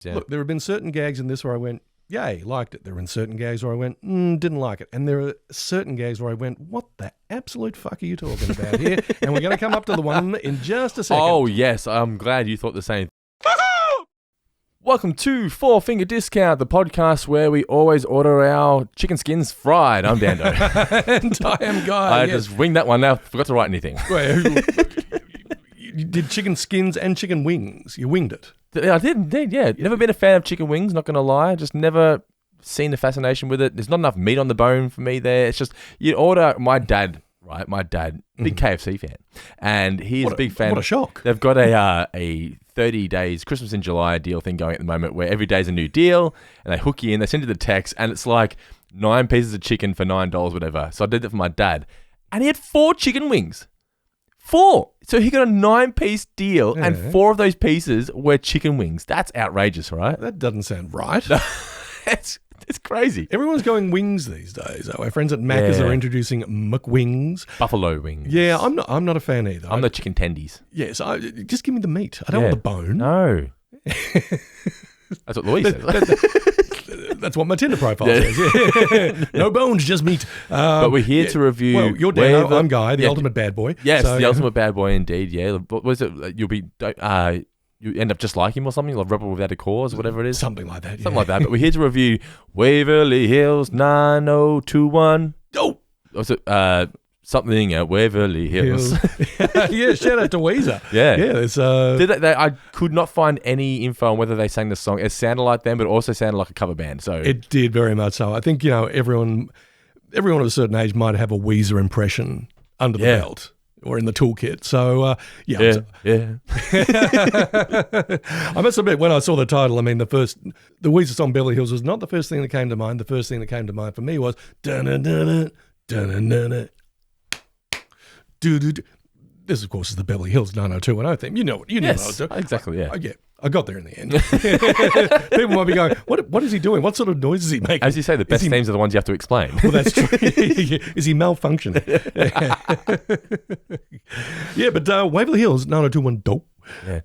Yeah. Look, there have been certain gags in this where I went, yay, liked it. There have been certain gags where I went, didn't like it. And there are certain gags where I went, what the absolute fuck are you talking about here? And we're going to come up to the one in just a second. Oh, yes. I'm glad you thought the same. Welcome to Four Finger Discount, the podcast where we always order our chicken skins fried. I'm Dando. And I am Guy. I just winged that one now. Forgot to write anything. You did chicken skins and chicken wings. You winged it. I did indeed, yeah. Never been a fan of chicken wings, not going to lie. Just never seen the fascination with it. There's not enough meat on the bone for me there. It's just, you order, my dad, big KFC fan. And he's a big fan. What a shock. They've got a 30 days Christmas in July deal thing going at the moment where every day's a new deal and they hook you in, they send you the text and it's like 9 pieces of chicken for $9, whatever. So I did that for my dad and he had 4 chicken wings. 4. So he got a 9-piece deal and 4 of those pieces were chicken wings. That's outrageous, right? That doesn't sound right. It's crazy. Everyone's going wings these days. Our friends at Macca's are introducing McWings. Buffalo wings. Yeah, I'm not a fan either. I'm the chicken tendies. Yes, just give me the meat. I don't want the bone. No. That's what Louise says. That's what my Tinder profile says. Yeah. No bones, just meat. But we're here to review. Well, you're Dan, I'm Guy, the ultimate bad boy. Yes, the ultimate bad boy indeed. Yeah. What was it? You end up just like him or something, like Rebel Without a Cause, whatever it is. Something like that. Something like that. But we're here to review Waverly Hills 9021. Oh, was it something at Waverly Hills? Yeah. Shout out to Weezer. Yeah. I could not find any info on whether they sang the song. It sounded like them, but it also sounded like a cover band. So it did very much so. I think everyone of a certain age might have a Weezer impression under the belt. Or in the toolkit. So, yeah. I must admit, when I saw the title, I mean, the Weezer song Beverly Hills was not the first thing that came to mind. The first thing that came to mind for me was dun-dun-dun-dun, dun-dun-dun-dun. This, of course, is the Beverly Hills 90210 theme. You know what I was doing. Exactly, yeah. I got there in the end. People might be going, what is he doing? What sort of noise is he making? As you say, the best themes are the ones you have to explain. Well, that's true. Is he malfunctioning? Yeah, but Waverly Hills 90210 dope. Yeah.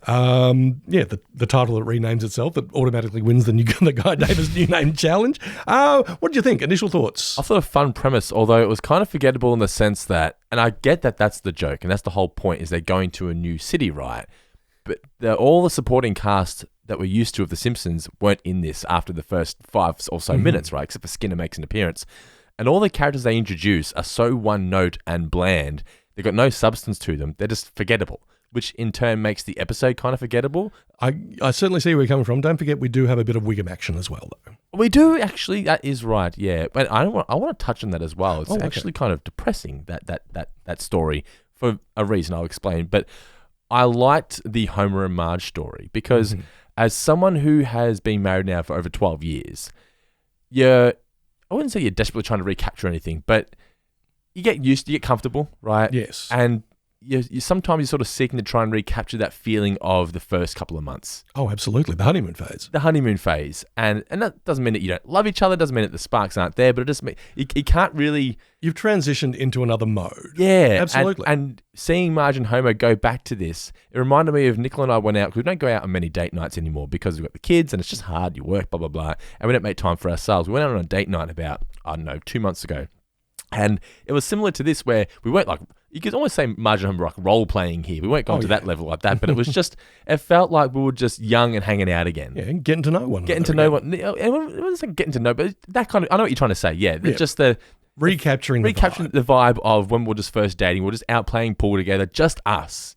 The title that renames itself that automatically wins the Guy Davis new name challenge. What did you think? Initial thoughts? I thought a fun premise, although it was kind of forgettable in the sense that, and I get that that's the joke, and that's the whole point, is they're going to a new city, right? But all the supporting cast that we're used to of The Simpsons weren't in this after the first 5 or so minutes, right? Except for Skinner makes an appearance. And all the characters they introduce are so one note and bland. They've got no substance to them. They're just forgettable, which in turn makes the episode kind of forgettable. I certainly see where you're coming from. Don't forget we do have a bit of Wiggum action as well, though. We do, actually. That is right, yeah. But I want to touch on that as well. It's actually kind of depressing, that story, for a reason I'll explain. But I liked the Homer and Marge story because as someone who has been married now for over 12 years, I wouldn't say you're desperately trying to recapture anything, but you get used, you get comfortable, right? Yes. And you sometimes you're sort of seeking to try and recapture that feeling of the first couple of months. Oh, absolutely. The honeymoon phase. And that doesn't mean that you don't love each other, doesn't mean that the sparks aren't there, but it just means you can't really... You've transitioned into another mode. Yeah. Absolutely. And seeing Marge and Homer go back to this, it reminded me of Nicola and I went out, because we don't go out on many date nights anymore because we've got the kids and it's just hard, you work, blah, blah, blah, and we don't make time for ourselves. We went out on a date night about, 2 months ago. And it was similar to this where we weren't like, you could almost say Marge and Homer were like role-playing here. We weren't going to that level like that, but it was just, it felt like we were just young and hanging out again. Yeah, and getting to know one another. It wasn't like getting to know, but that kind of, I know what you're trying to say, yeah. Just the... Recapturing the vibe of when we were just first dating. We were just out playing pool together, just us,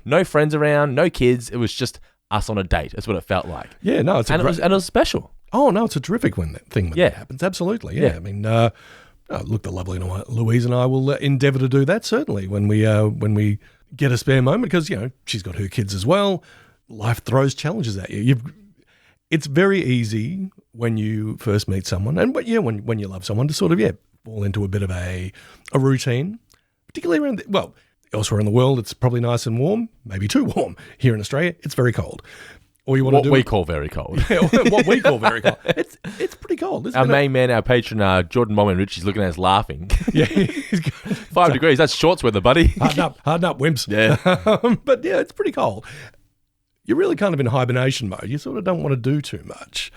no friends around, no kids. It was just us on a date. That's what it felt like. Yeah, no, it was special. Oh, no, it's a terrific thing when that happens. Absolutely, yeah. I mean... look, the lovely Louise and I will endeavour to do that, certainly, when we get a spare moment, because, she's got her kids as well. Life throws challenges at you. It's very easy when you first meet someone, and when you love someone, to sort of, fall into a bit of a routine, particularly around, elsewhere in the world, it's probably nice and warm, maybe too warm. Here in Australia, it's very cold. Or you want what we call very cold. Yeah, what we call very cold. It's pretty cold, isn't it? Our main man, our patron, Jordan Mom and Richie's looking at us laughing. Yeah. 5 degrees, that's shorts weather, buddy. Harden up, wimps. Yeah. But yeah, it's pretty cold. you're really kind of in hibernation mode. You sort of don't want to do too much.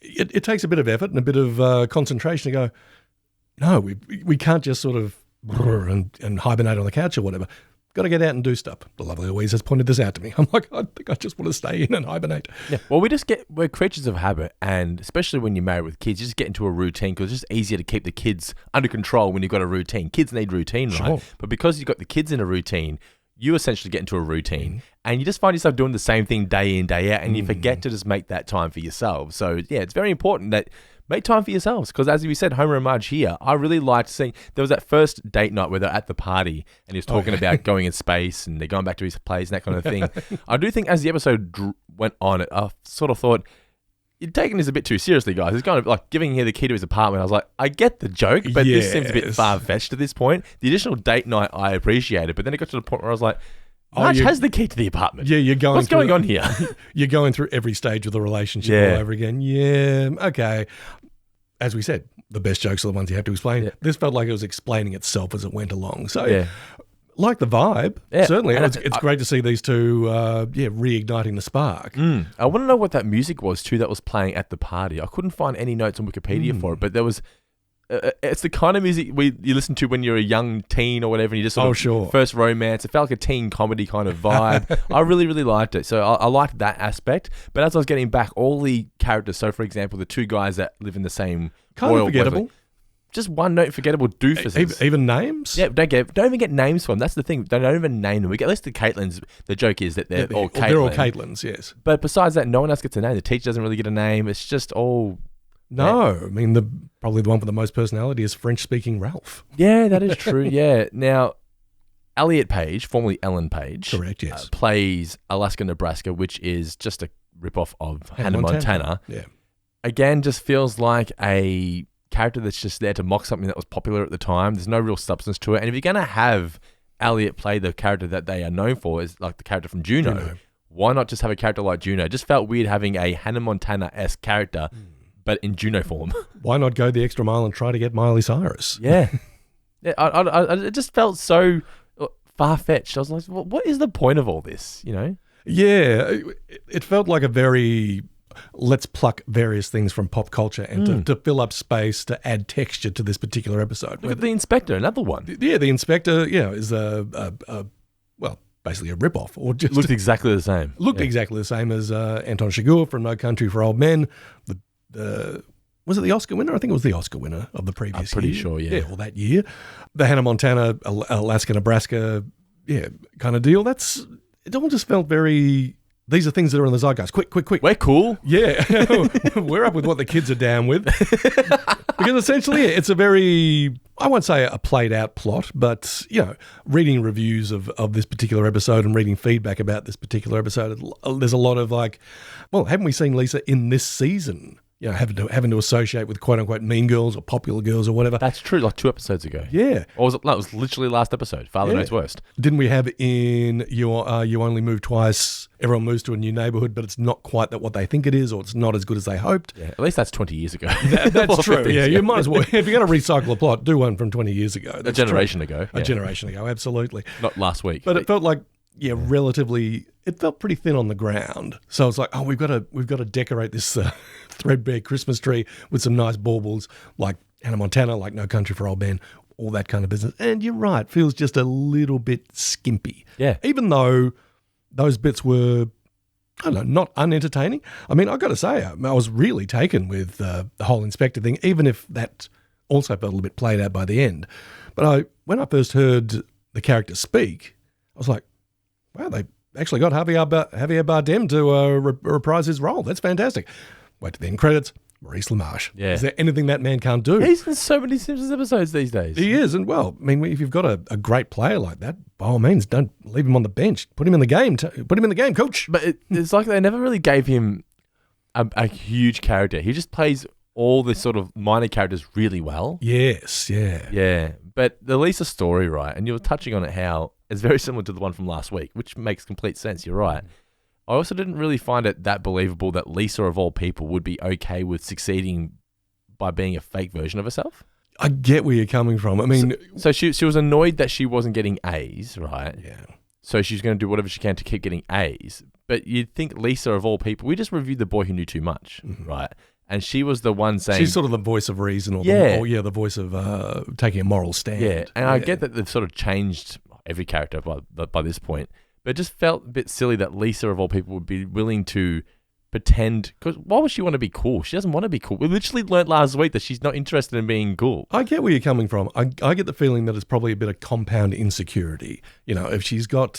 It takes a bit of effort and a bit of concentration to go, no, we can't just sort of and hibernate on the couch or whatever. Got to get out and do stuff. The lovely Louise has pointed this out to me. I'm like, I think I just want to stay in and hibernate. Yeah. Well, we're creatures of habit, and especially when you're married with kids, you just get into a routine because it's just easier to keep the kids under control when you've got a routine. Kids need routine, right? Sure. But because you've got the kids in a routine, you essentially get into a routine and you just find yourself doing the same thing day in, day out, and you forget to just make that time for yourself. So, yeah, it's very important that make time for yourselves because, as we said, Homer and Marge here, I really liked seeing there was that first date night where they're at the party and he's talking about going in space and they're going back to his place and that kind of thing. I do think as the episode went on, I sort of thought, you're taking this a bit too seriously, guys. He's kind of like giving here the key to his apartment. I was like, I get the joke, but this seems a bit far-fetched at this point. The additional date night I appreciated, but then it got to the point where I was like, Marge has the key to the apartment. Yeah, you're going. What's going on here? You're going through every stage of the relationship all over again. Yeah, okay. As we said, the best jokes are the ones you have to explain. Yeah. This felt like it was explaining itself as it went along. So, like the vibe, certainly. And it's great to see these two, reigniting the spark. I want to know what that music was too that was playing at the party. I couldn't find any notes on Wikipedia for it, but there was. It's the kind of music you listen to when you're a young teen or whatever, and you just sort of first romance. It felt like a teen comedy kind of vibe. I really, really liked it. So I liked that aspect. But as I was getting back, all the characters, so for example, the two guys that live in the same kind of forgettable. Waverly, just one note forgettable doofuses. Even names? Yeah, don't even get names from them. That's the thing. They don't even name them. We get at least the Caitlins. The joke is that they're all Caitlin. They're all Caitlins, yes. But besides that, no one else gets a name. The teacher doesn't really get a name. It's just all. No, I mean, probably the one with the most personality is French-speaking Ralph. Yeah, that is true, yeah. Now, Elliot Page, formerly Ellen Page. Correct, yes. Plays Alaska, Nebraska, which is just a ripoff of Hannah Montana. Yeah. Again, just feels like a character that's just there to mock something that was popular at the time. There's no real substance to it. And if you're going to have Elliot play the character that they are known for, is like the character from Juno, why not just have a character like Juno? It just felt weird having a Hannah Montana-esque character but in Juno form. Why not go the extra mile and try to get Miley Cyrus? Yeah. It just felt so far-fetched. I was like, what is the point of all this, you know? Yeah, it felt like a very, let's pluck various things from pop culture and to fill up space, to add texture to this particular episode. Look at The Inspector, another one. Yeah, The Inspector, is basically a rip-off. Or just looked exactly the same. Exactly the same as Anton Chigurh from No Country for Old Men. Was it the Oscar winner? I think it was the Oscar winner of the previous year. I'm pretty sure, yeah. Yeah, or that year. The Hannah Montana, Alaska, Nebraska, kind of deal. It all just felt very, these are things that are in the zeitgeist. Quick. We're cool. Yeah. We're up with what the kids are down with. Because essentially, it's a very, I won't say a played out plot, but, reading reviews of this particular episode and reading feedback about this particular episode, there's a lot of like, well, haven't we seen Lisa in this season? Having to associate with quote unquote mean girls or popular girls or whatever. That's true, like 2 episodes ago. Yeah. Or was it? No, it was literally last episode. Father Knows Worst. Didn't we have in You Only Move Twice, everyone moves to a new neighborhood, but it's not quite what they think it is, or it's not as good as they hoped. Yeah, at least that's 20 years ago. That's true. Yeah, you might as well. If you're going to recycle a plot, do one from 20 years ago. A generation ago. A generation ago, absolutely. Not last week. But it felt like, relatively, it felt pretty thin on the ground. So it's like, we've got to decorate this threadbare Christmas tree with some nice baubles, like Hannah Montana, like No Country for Old Men, all that kind of business. And you're right, feels just a little bit skimpy. Yeah. Even though those bits were, I don't know, not unentertaining. I mean, I've got to say, I was really taken with the whole Inspector thing, even if that also felt a little bit played out by the end. But when I first heard the character speak, I was like, wow, they actually got Javier Bardem to reprise his role. That's fantastic. Wait to the end credits, Maurice LaMarche. Yeah. Is there anything that man can't do? He's in so many Simpsons episodes these days. He is. And, well, I mean, if you've got a great player like that, by all means, don't leave him on the bench. Put him in the game. Put him in the game, coach. But it's like they never really gave him a huge character. He just plays all the sort of minor characters really well. Yes, yeah. Yeah. But the Lisa story, right, and you were touching on it, how it's very similar to the one from last week, which makes complete sense. You're right. I also didn't really find it that believable that Lisa, of all people, would be okay with succeeding by being a fake version of herself. I get where you're coming from. I mean... So she was annoyed that she wasn't getting A's, right? Yeah. So she's going to do whatever she can to keep getting A's. But you'd think Lisa, of all people, we just reviewed The Boy Who Knew Too Much, right? And she was the one saying... She's sort of the voice of reason, the voice of taking a moral stand. Yeah, and I get that they've sort of changed every character by this point, but it just felt a bit silly that Lisa, of all people, would be willing to pretend... Because why would she want to be cool? She doesn't want to be cool. We literally learnt last week that she's not interested in being cool. I get where you're coming from. I get the feeling that it's probably a bit of compound insecurity. You know, if she's got...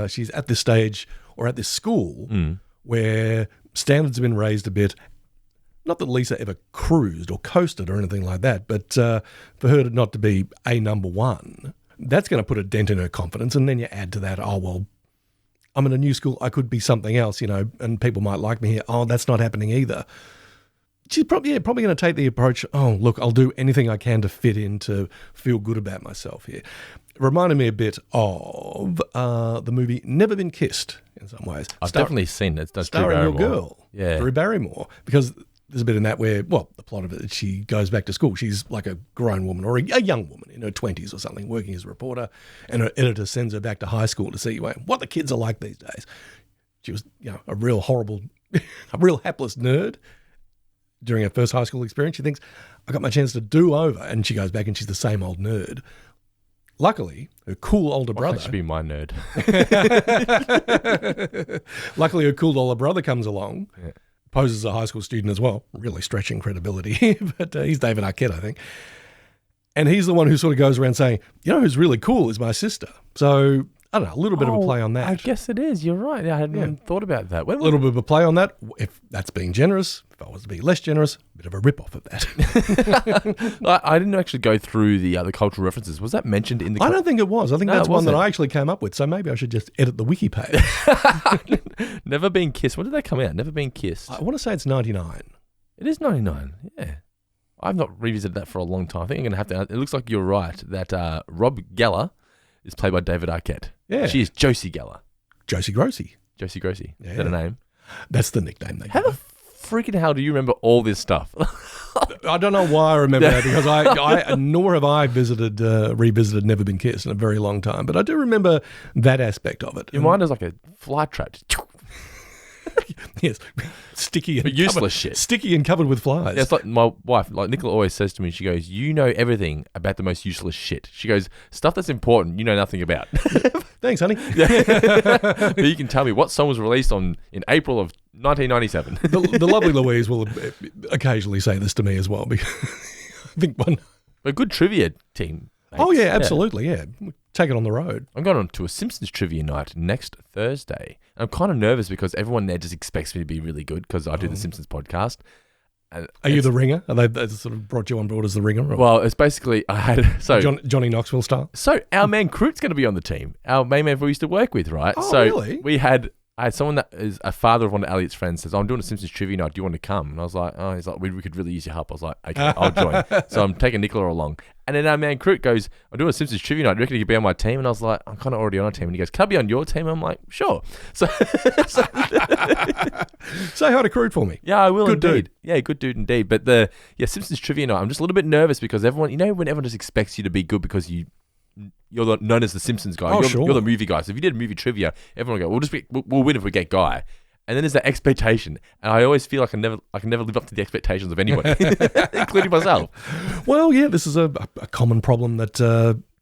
she's at this stage or at this school where standards have been raised a bit... Not that Lisa ever cruised or coasted or anything like that, but for her not to be a number one, that's going to put a dent in her confidence. And then you add to that, oh, well, I'm in a new school. I could be something else, you know, and people might like me here. Oh, that's not happening either. She's probably going to take the approach, oh, look, I'll do anything I can to fit in, to feel good about myself here. It reminded me a bit of the movie Never Been Kissed in some ways. I've definitely seen it. It's starring your girl, yeah. Drew Barrymore, because... There's a bit in that where, well, the plot of it, she goes back to school. She's like a grown woman or a young woman in her 20s or something, working as a reporter, and her editor sends her back to high school to see what the kids are like these days. She was, you know, a real horrible, a real hapless nerd during her first high school experience. She thinks, I got my chance to do over, and she goes back and she's the same old nerd. Luckily, her cool older brother... That should be my nerd. Luckily, her cool older brother comes along. Yeah. Poses a high school student as well, really stretching credibility, but he's David Arquette, I think. And he's the one who sort of goes around saying, you know who's really cool is my sister. So, I don't know, a little bit of a play on that. I guess it is. You're right. I hadn't even thought about that. A little bit of a play on that. If that's being generous, if I was to be less generous, a bit of a rip-off of that. I didn't actually go through the cultural references. Was that mentioned in the... I don't think it was. I think that's one that I actually came up with. So maybe I should just edit the wiki page. Never Been Kissed. When did that come out? Never Been Kissed. I want to say it's 99. It is 99. Yeah. I've not revisited that for a long time. I think I'm going to have to... It looks like you're right that Rob Geller is played by David Arquette. Yeah. She is Josie Geller. Josie Grossi. Josie Grossi. Yeah. Is that a name? That's the nickname they How the freaking hell do you remember all this stuff? I don't know why I remember that, because I nor have I revisited Never Been Kissed in a very long time, but I do remember that aspect of it. Your mind is like a fly trap. Yes, sticky and but useless shit. Sticky and covered with flies. Yeah, it's like my wife, like Nicola always says to me, she goes, you know everything about the most useless shit. She goes, stuff that's important, you know nothing about. Thanks, honey. But you can tell me what song was released in April of 1997. The lovely Louise will occasionally say this to me as well, because I think one... A good trivia team. Mates. Oh, yeah, absolutely, yeah. Take it on the road. I'm going on to a Simpsons trivia night next Thursday. I'm kind of nervous because everyone there just expects me to be really good because I do the Simpsons podcast. Are you the ringer? Are they sort of brought you on board as the ringer? Or? Well, it's basically Johnny Knoxville style. So our man Croot's going to be on the team. Our main man we used to work with, right? Oh, so really? I had someone that is a father of one of Elliot's friends says, I'm doing a Simpsons trivia night. Do you want to come? And I was like, oh, he's like, we could really use your help. I was like, okay, I'll join. So I'm taking Nicola along. And then our man Croot goes, I'm doing a Simpsons trivia night. Do you reckon you could be on my team? And I was like, I'm kind of already on a team. And he goes, can I be on your team? I'm like, sure. So say hi to Croot for me. Yeah, I will. Good indeed. dude. Yeah, good dude indeed. But Simpsons trivia night, I'm just a little bit nervous because everyone, when everyone just expects you to be good because you're known as the Simpsons guy. You're the movie guy. So if you did movie trivia, everyone will go, we'll win if we get Guy. And then there's that expectation. And I always feel like I can never live up to the expectations of anybody, including myself. Well, yeah, this is a common problem that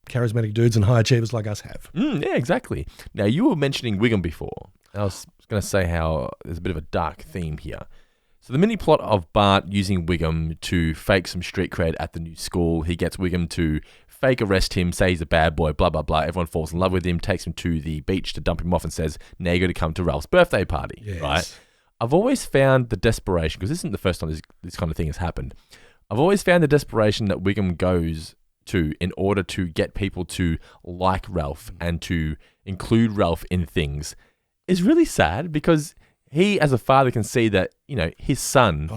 charismatic dudes and high achievers like us have. Yeah, exactly. Now, you were mentioning Wiggum before. I was going to say how there's a bit of a dark theme here. So the mini plot of Bart using Wiggum to fake some street cred at the new school. He gets Wiggum to fake arrest him, say he's a bad boy, blah, blah, blah. Everyone falls in love with him, takes him to the beach to dump him off and says, now you're going to come to Ralph's birthday party, yes. Right? I've always found the desperation, because this isn't the first time this kind of thing has happened. I've always found the desperation that Wiggum goes to in order to get people to like Ralph and to include Ralph in things is really sad, because he, as a father, can see that, his son,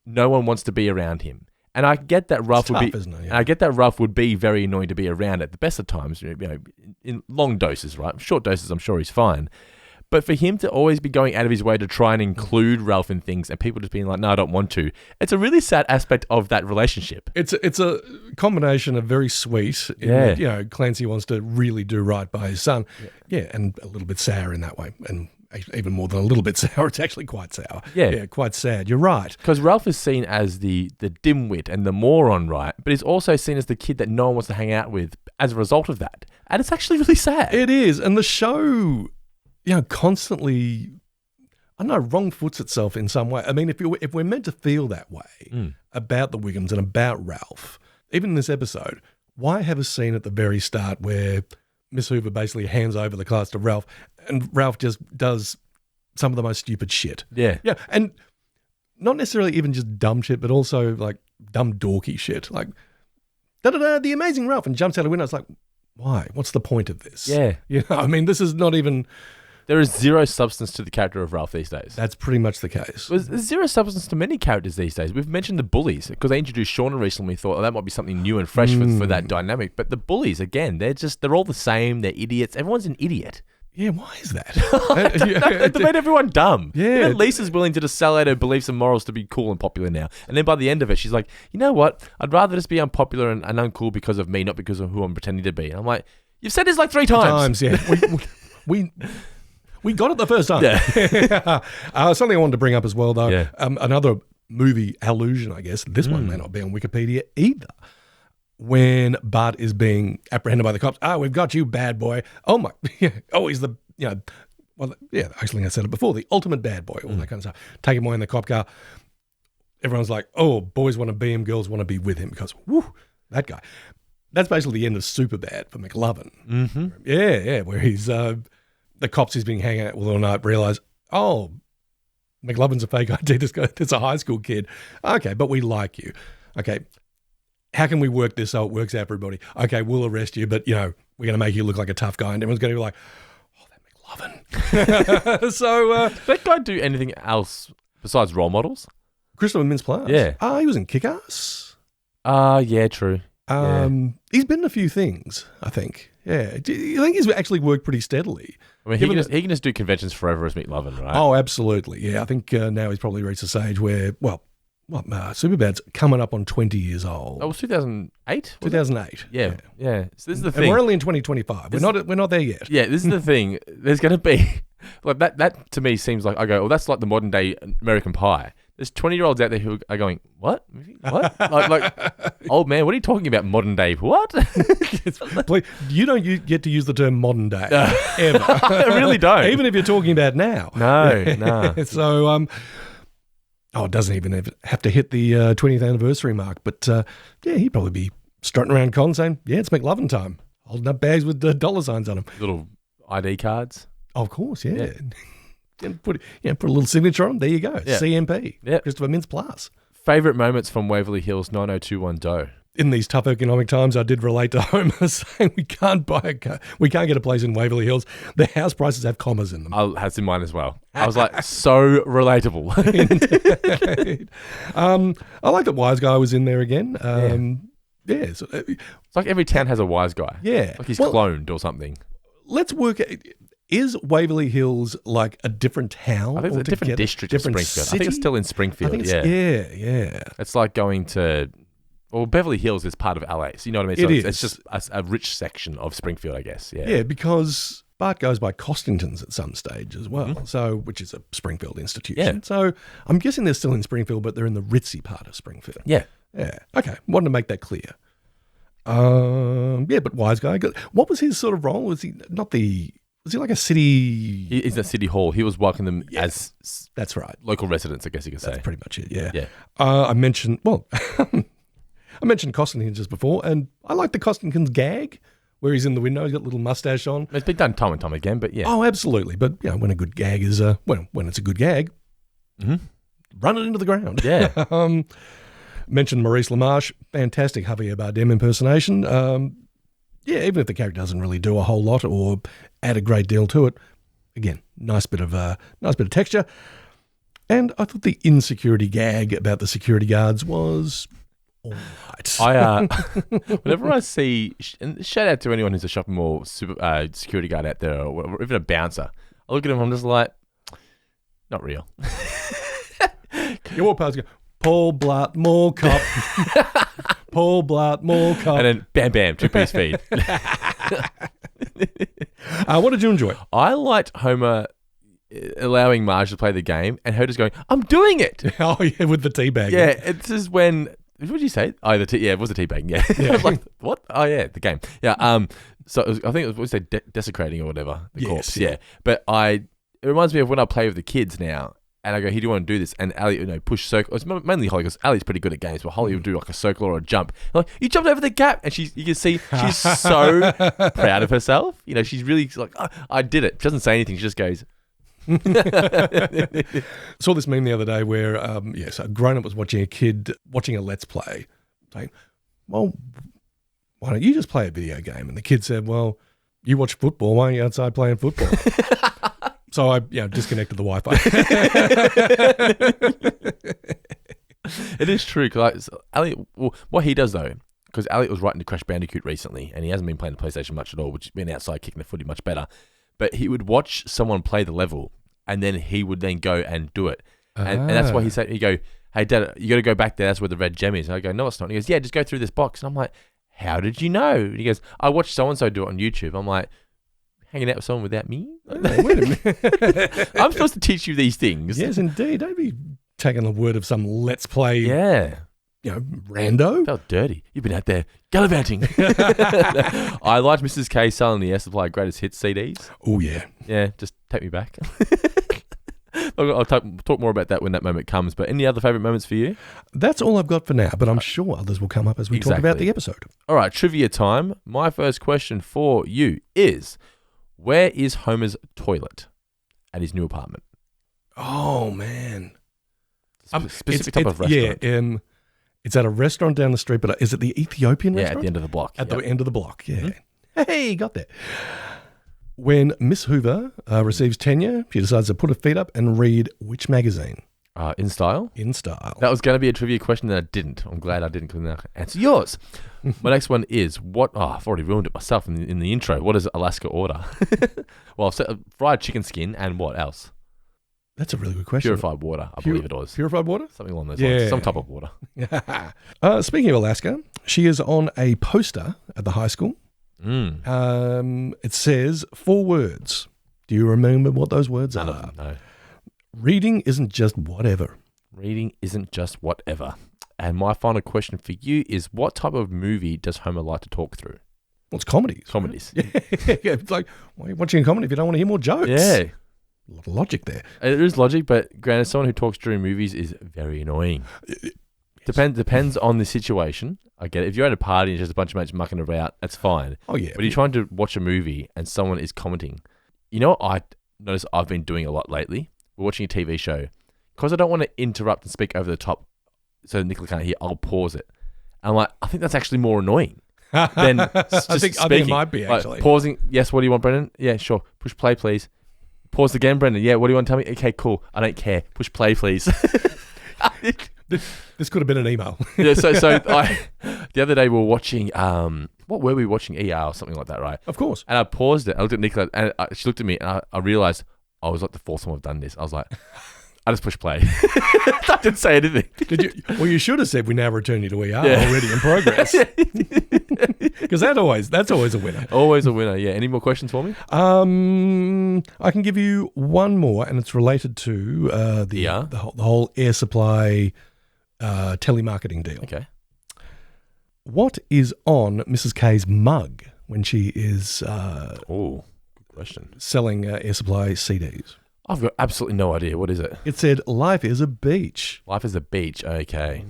no one wants to be around him. And I get that Ralph would be, isn't it? Yeah. and I get that Ralph would be very annoying to be around at the best of times, in long doses, right? Short doses, I'm sure he's fine. But for him to always be going out of his way to try and include Ralph in things, and people just being like, "No, I don't want to," it's a really sad aspect of that relationship. It's a combination of very sweet, Clancy wants to really do right by his son, and a little bit sour in that way, and actually, even more than a little bit sour. It's actually quite sour. Yeah. Quite sad. You're right. Because Ralph is seen as the dimwit and the moron, right? But he's also seen as the kid that no one wants to hang out with as a result of that. And it's actually really sad. It is. And the show, constantly, I don't know, wrong foots itself in some way. I mean, if we're meant to feel that way about the Wiggums and about Ralph, even in this episode, why have a scene at the very start where Miss Hoover basically hands over the class to Ralph and Ralph just does some of the most stupid shit? Yeah. Yeah. And not necessarily even just dumb shit, but also like dumb dorky shit. Like, da-da-da, the amazing Ralph, and jumps out a window. It's like, why? What's the point of this? Yeah. I mean, this is not even... There is zero substance to the character of Ralph these days. That's pretty much the case. There's zero substance to many characters these days. We've mentioned the bullies because they introduced Shauna recently. We thought that might be something new and fresh for that dynamic. But the bullies, again, they're all the same. They're idiots. Everyone's an idiot. Yeah, why is that? They made everyone dumb. Yeah. Even Lisa's willing to just sell out her beliefs and morals to be cool and popular now. And then by the end of it, she's like, you know what? I'd rather just be unpopular and uncool because of me, not because of who I'm pretending to be. And I'm like, you've said this like 3 times. Yeah. We got it the first time. Yeah. Something I wanted to bring up as well, though. Yeah. Another movie allusion, I guess. This one may not be on Wikipedia either. When Bart is being apprehended by the cops, we've got you, bad boy. Oh, my. Oh, he's the, actually I said it before, the ultimate bad boy, all that kind of stuff. Take him away in the cop car. Everyone's like, oh, boys want to be him, girls want to be with him because, that guy. That's basically the end of Superbad for McLovin. Mm-hmm. Yeah, where he's... the cops he's been hanging out with all night realize, oh, McLovin's a fake ID. This a high school kid. Okay, but we like you. Okay, how can we work this so it works out for everybody? Okay, we'll arrest you, but, we're going to make you look like a tough guy. And everyone's going to be like, oh, that McLovin. So, did that guy do anything else besides role models? Christopher Mintz-Plasse. Yeah. He was in Kick-Ass. Yeah, true. He's been in a few things, I think. Yeah. Do you think he's actually worked pretty steadily? I mean, he can just do conventions forever as McLovin, right? Oh, absolutely. Yeah, I think now he's probably reached a stage where, Superbad's coming up on 20 years old. That was 2008? 2008. Yeah. So this is the thing. And we're only in 2025. We're not there yet. Yeah, this is the thing. There's going to be, like that to me seems like, I go, well, that's like the modern day American Pie. There's 20-year-olds out there who are going, what? What? like, old man, what are you talking about, modern day? What? Please, you don't get to use the term modern day, ever. I really don't. Even if you're talking about now. No. So, it doesn't even have to hit the 20th anniversary mark. But, he'd probably be strutting around con saying, yeah, it's McLovin time. Holding up bags with dollar signs on them. Little ID cards. Of course, yeah. And put a little signature on them. There you go. Yeah. CMP. Yeah. Christopher Mintz-Plasse. Favourite moments from Waverly Hills 9021 Doe. In these tough economic times, I did relate to Homer saying we can't buy a car. We can't get a place in Waverly Hills. The house prices have commas in them. I had in mine as well. I was like, so relatable. I like that Wise Guy was in there again. It's like every town has a wise guy. Yeah. Like he's cloned or something. Let's work at... Is Waverly Hills like a different town? I think it's a different district of Springfield. City? I think it's still in Springfield. Yeah. It's like going to... Well, Beverly Hills is part of LA, so you know what I mean? So it's just a rich section of Springfield, I guess. Yeah, because Bart goes by Costington's at some stage as well, which is a Springfield institution. Yeah. So I'm guessing they're still in Springfield, but they're in the ritzy part of Springfield. Yeah. Okay, wanted to make that clear. But Wise Guy, what was his sort of role? Was he like a city... He's at City Hall. He was welcoming them as... That's right. Local residents, I guess you could say. That's pretty much it, yeah. I mentioned Costington just before, and I like the Costington's gag, where he's in the window, he's got a little mustache on. It's been done time and time again, but yeah. Oh, absolutely. But, when a good gag is... when it's a good gag, run it into the ground. Yeah. Mentioned Maurice LaMarche, fantastic Javier Bardem impersonation. Even if the character doesn't really do a whole lot or add a great deal to it, again, nice bit of texture. And I thought the insecurity gag about the security guards was all right. Whenever I see, and shout out to anyone who's a shopping mall security guard out there, or even a bouncer, I look at him, I'm just like, not real. You walk past, you go, Paul Blart, more cop. Paul Blart, more cop. And then bam, bam, 2-piece feed. What did you enjoy? I liked Homer allowing Marge to play the game and her just going, I'm doing it. Oh, yeah, with the tea bag. Yeah, it's just when... What did you say? Oh, it was a teabag. Yeah. I was like, what? Oh, yeah, the game. Yeah. So I think it was desecrating or whatever. The corpse. Yeah. But it reminds me of when I play with the kids now, and I go, "Hey, do you want to do this?" And Ali, push circle. It's mainly Holly because Ali's pretty good at games, but Holly would do like a circle or a jump. I'm like, you jumped over the gap, and you can see she's so proud of herself. She's really like, oh, I did it. She doesn't say anything. She just goes. Saw this meme the other day where so a grown-up was watching a kid watching a Let's Play, saying, well, why don't you just play a video game? And the kid said, well, you watch football, why aren't you outside playing football? So I disconnected the Wi-Fi. It is true because what he does though, because Elliot was right into Crash Bandicoot recently and he hasn't been playing the PlayStation much at all, which has been outside kicking the footy much better. But he would watch someone play the level and then he would then go and do it. And that's why he said, he'd go, hey, Dad, you got to go back there. That's where the red gem is. And I go, no, it's not. And he goes, yeah, just go through this box. And I'm like, how did you know? And he goes, I watched so-and-so do it on YouTube. I'm like, hanging out with someone without me? Oh, wait a minute. I'm supposed to teach you these things. Yes, indeed. Don't be taking the word of some Let's Play. Yeah. Rando. Felt dirty. You've been out there gallivanting. I liked Mrs. K selling the Air Supply Greatest Hits CDs. Oh, yeah. Yeah, just take me back. I'll talk more about that when that moment comes. But any other favourite moments for you? That's all I've got for now, but I'm sure others will come up as we talk about the episode. All right, trivia time. My first question for you is, where is Homer's toilet at his new apartment? Oh, man. Specific type of restaurant. Yeah, it's at a restaurant down the street, but is it the Ethiopian restaurant? Yeah, at the end of the block. At the end of the block, yeah. Mm-hmm. Hey, got there. When Miss Hoover receives tenure, she decides to put her feet up and read which magazine? In Style? In Style. That was going to be a trivia question that I didn't. I'm glad I didn't answer yours. My next one is, I've already ruined it myself in the intro. What does Alaska order? Well, I've said fried chicken skin and what else? That's a really good question. Purified water, I believe it was. Purified water? Something along those lines. Some type of water. Speaking of Alaska, she is on a poster at the high school. It says 4 words. Do you remember what those words are? None of them, no. Reading isn't just whatever. Reading isn't just whatever. And my final question for you is, what type of movie does Homer like to talk through? Well, it's comedies. Comedies. Yeah. It's like, why are you watching a comedy if you don't want to hear more jokes? Yeah. A lot of logic there. There is logic, but granted, someone who talks during movies is very annoying. Depends on the situation. I get it. If you're at a party and there's just a bunch of mates mucking about, that's fine. Oh, yeah. But you're trying to watch a movie and someone is commenting. You know what I notice I've been doing a lot lately? We're watching a TV show. Because I don't want to interrupt and speak over the top so Nicola can't hear, I'll pause it. And I'm like, I think that's actually more annoying than just I think it might be, actually. Like, pausing. Yes, what do you want, Brendan? Yeah, sure. Push play, please. Pause again, Brendan. Yeah, what do you want to tell me? Okay, cool. I don't care. Push play, please. This could have been an email. Yeah, so the other day we were watching, what were we watching? ER or something like that, right? Of course. And I paused it. I looked at Nicola and she looked at me and I realised I was like the fourth time I've done this. I was like, I just pushed play. I didn't say anything. Did you? Well, you should have said we now return you to ER already in progress. Because that's always a winner. Always a winner, yeah. Any more questions for me? I can give you one more, and it's related to the whole air supply telemarketing deal. Okay. What is on Mrs. K's mug when she is good question. Selling air supply CDs? I've got absolutely no idea. What is it? It said, "Life is a beach." Life is a beach. Okay.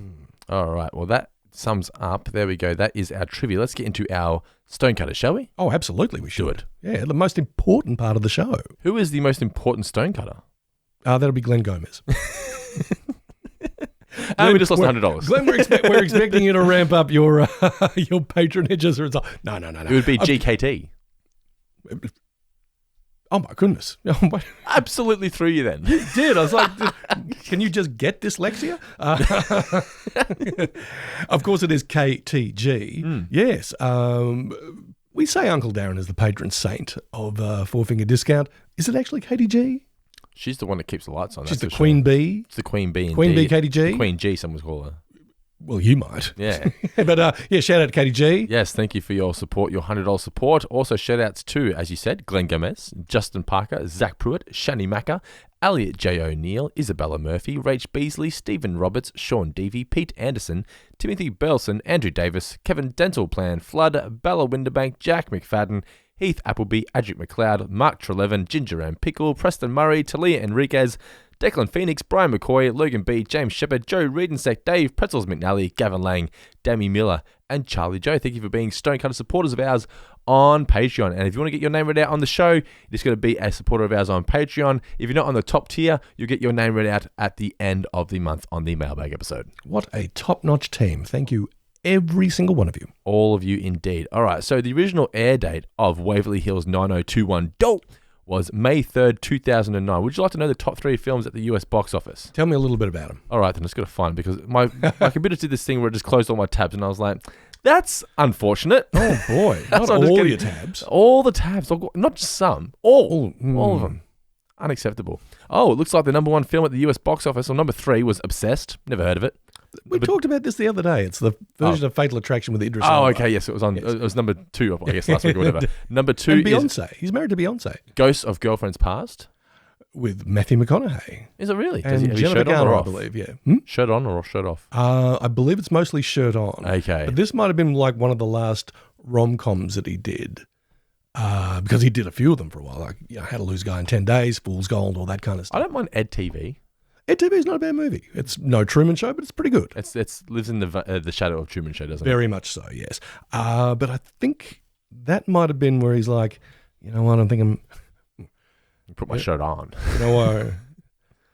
All right. Well, that sums up. There we go. That is our trivia. Let's get into our stonecutter, shall we? Oh, absolutely. We should. Do it. Yeah, the most important part of the show. Who is the most important stonecutter? That'll be Glenn Gomez. And we just lost $100. Glenn, we're expecting you to ramp up your patronage as a result. No. It would be GKT. Oh, my goodness. Absolutely threw you then. You did. I was like, can you just get dyslexia? Of course, it is KTG. Yes. We say Uncle Darren is the patron saint of Four Finger Discount. Is it actually KTG? She's the one that keeps the lights on. She's the Queen Bee. It's the Queen Bee. Queen Bee KTG. The Queen G, some would call her. Well, you might. Yeah. But shout out to Katie G. Yes, thank you for your support, your $100 support. Also, shout outs to, as you said, Glenn Gomez, Justin Parker, Zach Pruitt, Shani Macca, Elliot J. O'Neill, Isabella Murphy, Rach Beasley, Stephen Roberts, Sean Devey, Pete Anderson, Timothy Burleson, Andrew Davis, Kevin Dental Plan, Flood, Bella Winterbank, Jack McFadden, Heath Appleby, Adric McLeod, Mark Trelevin, Ginger and Pickle, Preston Murray, Talia Enriquez, Declan Phoenix, Brian McCoy, Logan B, James Shepard, Joe Reedensek, Dave Pretzels McNally, Gavin Lang, Dammy Miller, and Charlie Joe. Thank you for being Stonecutter supporters of ours on Patreon. And if you want to get your name read out on the show, it's going to be a supporter of ours on Patreon. If you're not on the top tier, you'll get your name read out at the end of the month on the mailbag episode. What a top-notch team. Thank you, every single one of you. All of you indeed. All right, so the original air date of Waverly Hills 9021 was May 3rd, 2009. Would you like to know the top 3 films at the US box office? Tell me a little bit about them. All right, then. Let's go to find because my computer did this thing where it just closed all my tabs, and I was like, that's unfortunate. Oh, boy. Not all your tabs. All the tabs. Not just some. All of them. Unacceptable. Oh, it looks like the number 1 film at the US box office, or number 3, was Obsessed. Never heard of it. We talked about this the other day. It's the version of Fatal Attraction with Idris Elba. Elba. Okay, yes, it was on. Yes. It was number 2, I guess, last week or whatever. Number 2 and Beyonce. He's married to Beyonce. Ghosts of Girlfriends Past. With Matthew McConaughey. Is it really? And Jennifer Garner, I believe, yeah. Shirt on or shirt off? I believe it's mostly shirt on. Okay. But this might have been like one of the last rom-coms that he did. Because he did a few of them for a while. Like, How to Lose a Guy in 10 Days, Fool's Gold, all that kind of stuff. I don't mind Ed TV. Ed TV is not a bad movie. It's no Truman Show, but it's pretty good. It lives in the shadow of Truman Show, doesn't it? Very much so, yes. But I think that might have been where he's like, you know what, I think I'm... Put my shirt on. You know what,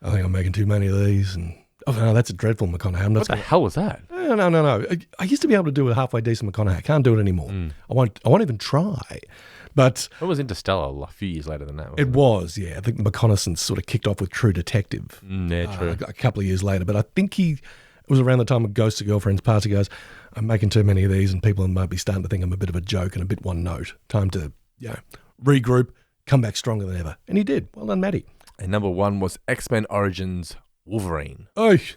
I think I'm making too many of these. And oh, no, that's a dreadful McConaughey. What the hell was that? No. I used to be able to do a halfway decent McConaughey. I can't do it anymore. I won't even try. But it was Interstellar a few years later than that. It was, yeah. I think the McConaissance sort of kicked off with True Detective. Yeah, true. A couple of years later. But I think it was around the time of Ghosts of Girlfriends Past. He goes, I'm making too many of these and people might be starting to think I'm a bit of a joke and a bit one note. Time to regroup, come back stronger than ever. And he did. Well done, Matty. And number 1 was X-Men Origins Wolverine. Eesh.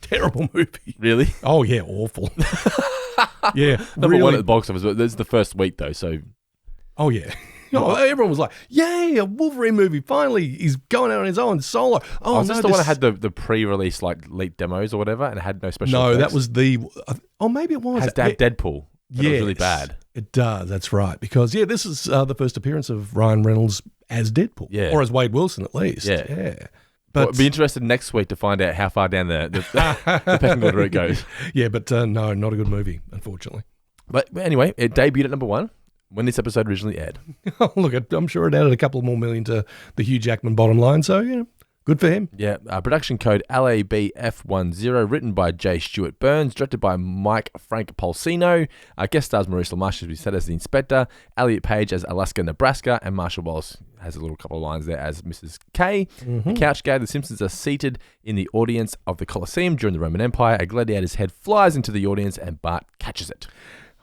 Terrible movie. Really? Oh, yeah, awful. Yeah. Number 1 at the box office, but this is the first week, though, so... Oh, yeah. Everyone was like, yay, a Wolverine movie. Finally, he's going out on his own solo. Oh, was this the one that had the pre-release, leaked demos or whatever, and it had no special effects? That was the... Oh, maybe it was. It has Deadpool. Yes, it was really bad. It does, that's right. Because, this is the first appearance of Ryan Reynolds as Deadpool. Yeah. Or as Wade Wilson, at least. Yeah. But I'd be interested next week to find out how far down the pecking order it goes. Yeah, but no, not a good movie, unfortunately. But anyway, it debuted at number 1 when this episode originally aired. Look, I'm sure it added a couple more million to the Hugh Jackman bottom line, so, good for him. Yeah, production code LABF10, written by J. Stuart Burns, directed by Mike Frank Polsino. Guest stars Maurice LaMarche, as we said, as the inspector, Elliot Page as Alaska, Nebraska, and Marshall Wallace has a little couple of lines there as Mrs. K. The couch gag, the Simpsons are seated in the audience of the Colosseum during the Roman Empire. A gladiator's head flies into the audience and Bart catches it.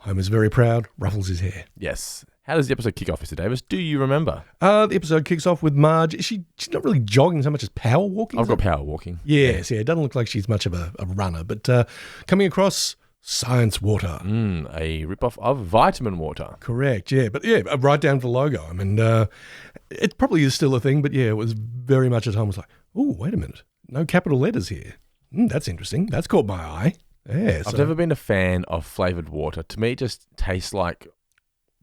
Homer's very proud, ruffles his hair. Yes. How does the episode kick off, Mr. Davis? Do you remember? The episode kicks off with Marge. She's not really jogging so much as power walking. I've got power walking. Yes, yeah. It doesn't look like she's much of a runner, but coming across Science Water. A ripoff of Vitamin Water. Correct, yeah. But right down for the logo. I mean, it probably is still a thing, but it was very much at home. It was like, oh, wait a minute. No capital letters here. That's interesting. That's caught my eye. Yeah, I've never been a fan of flavoured water. To me, it just tastes like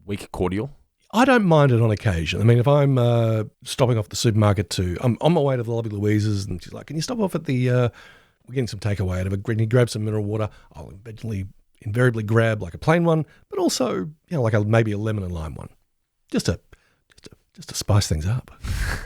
weak cordial. I don't mind it on occasion. I mean, if I'm stopping off the supermarket I'm on my way to the Lovely Louise's and she's like, can you stop off at the, we're getting some takeaway out of it, and you grab some mineral water, I'll invariably grab like a plain one, but also, like maybe a lemon and lime one. Just to spice things up.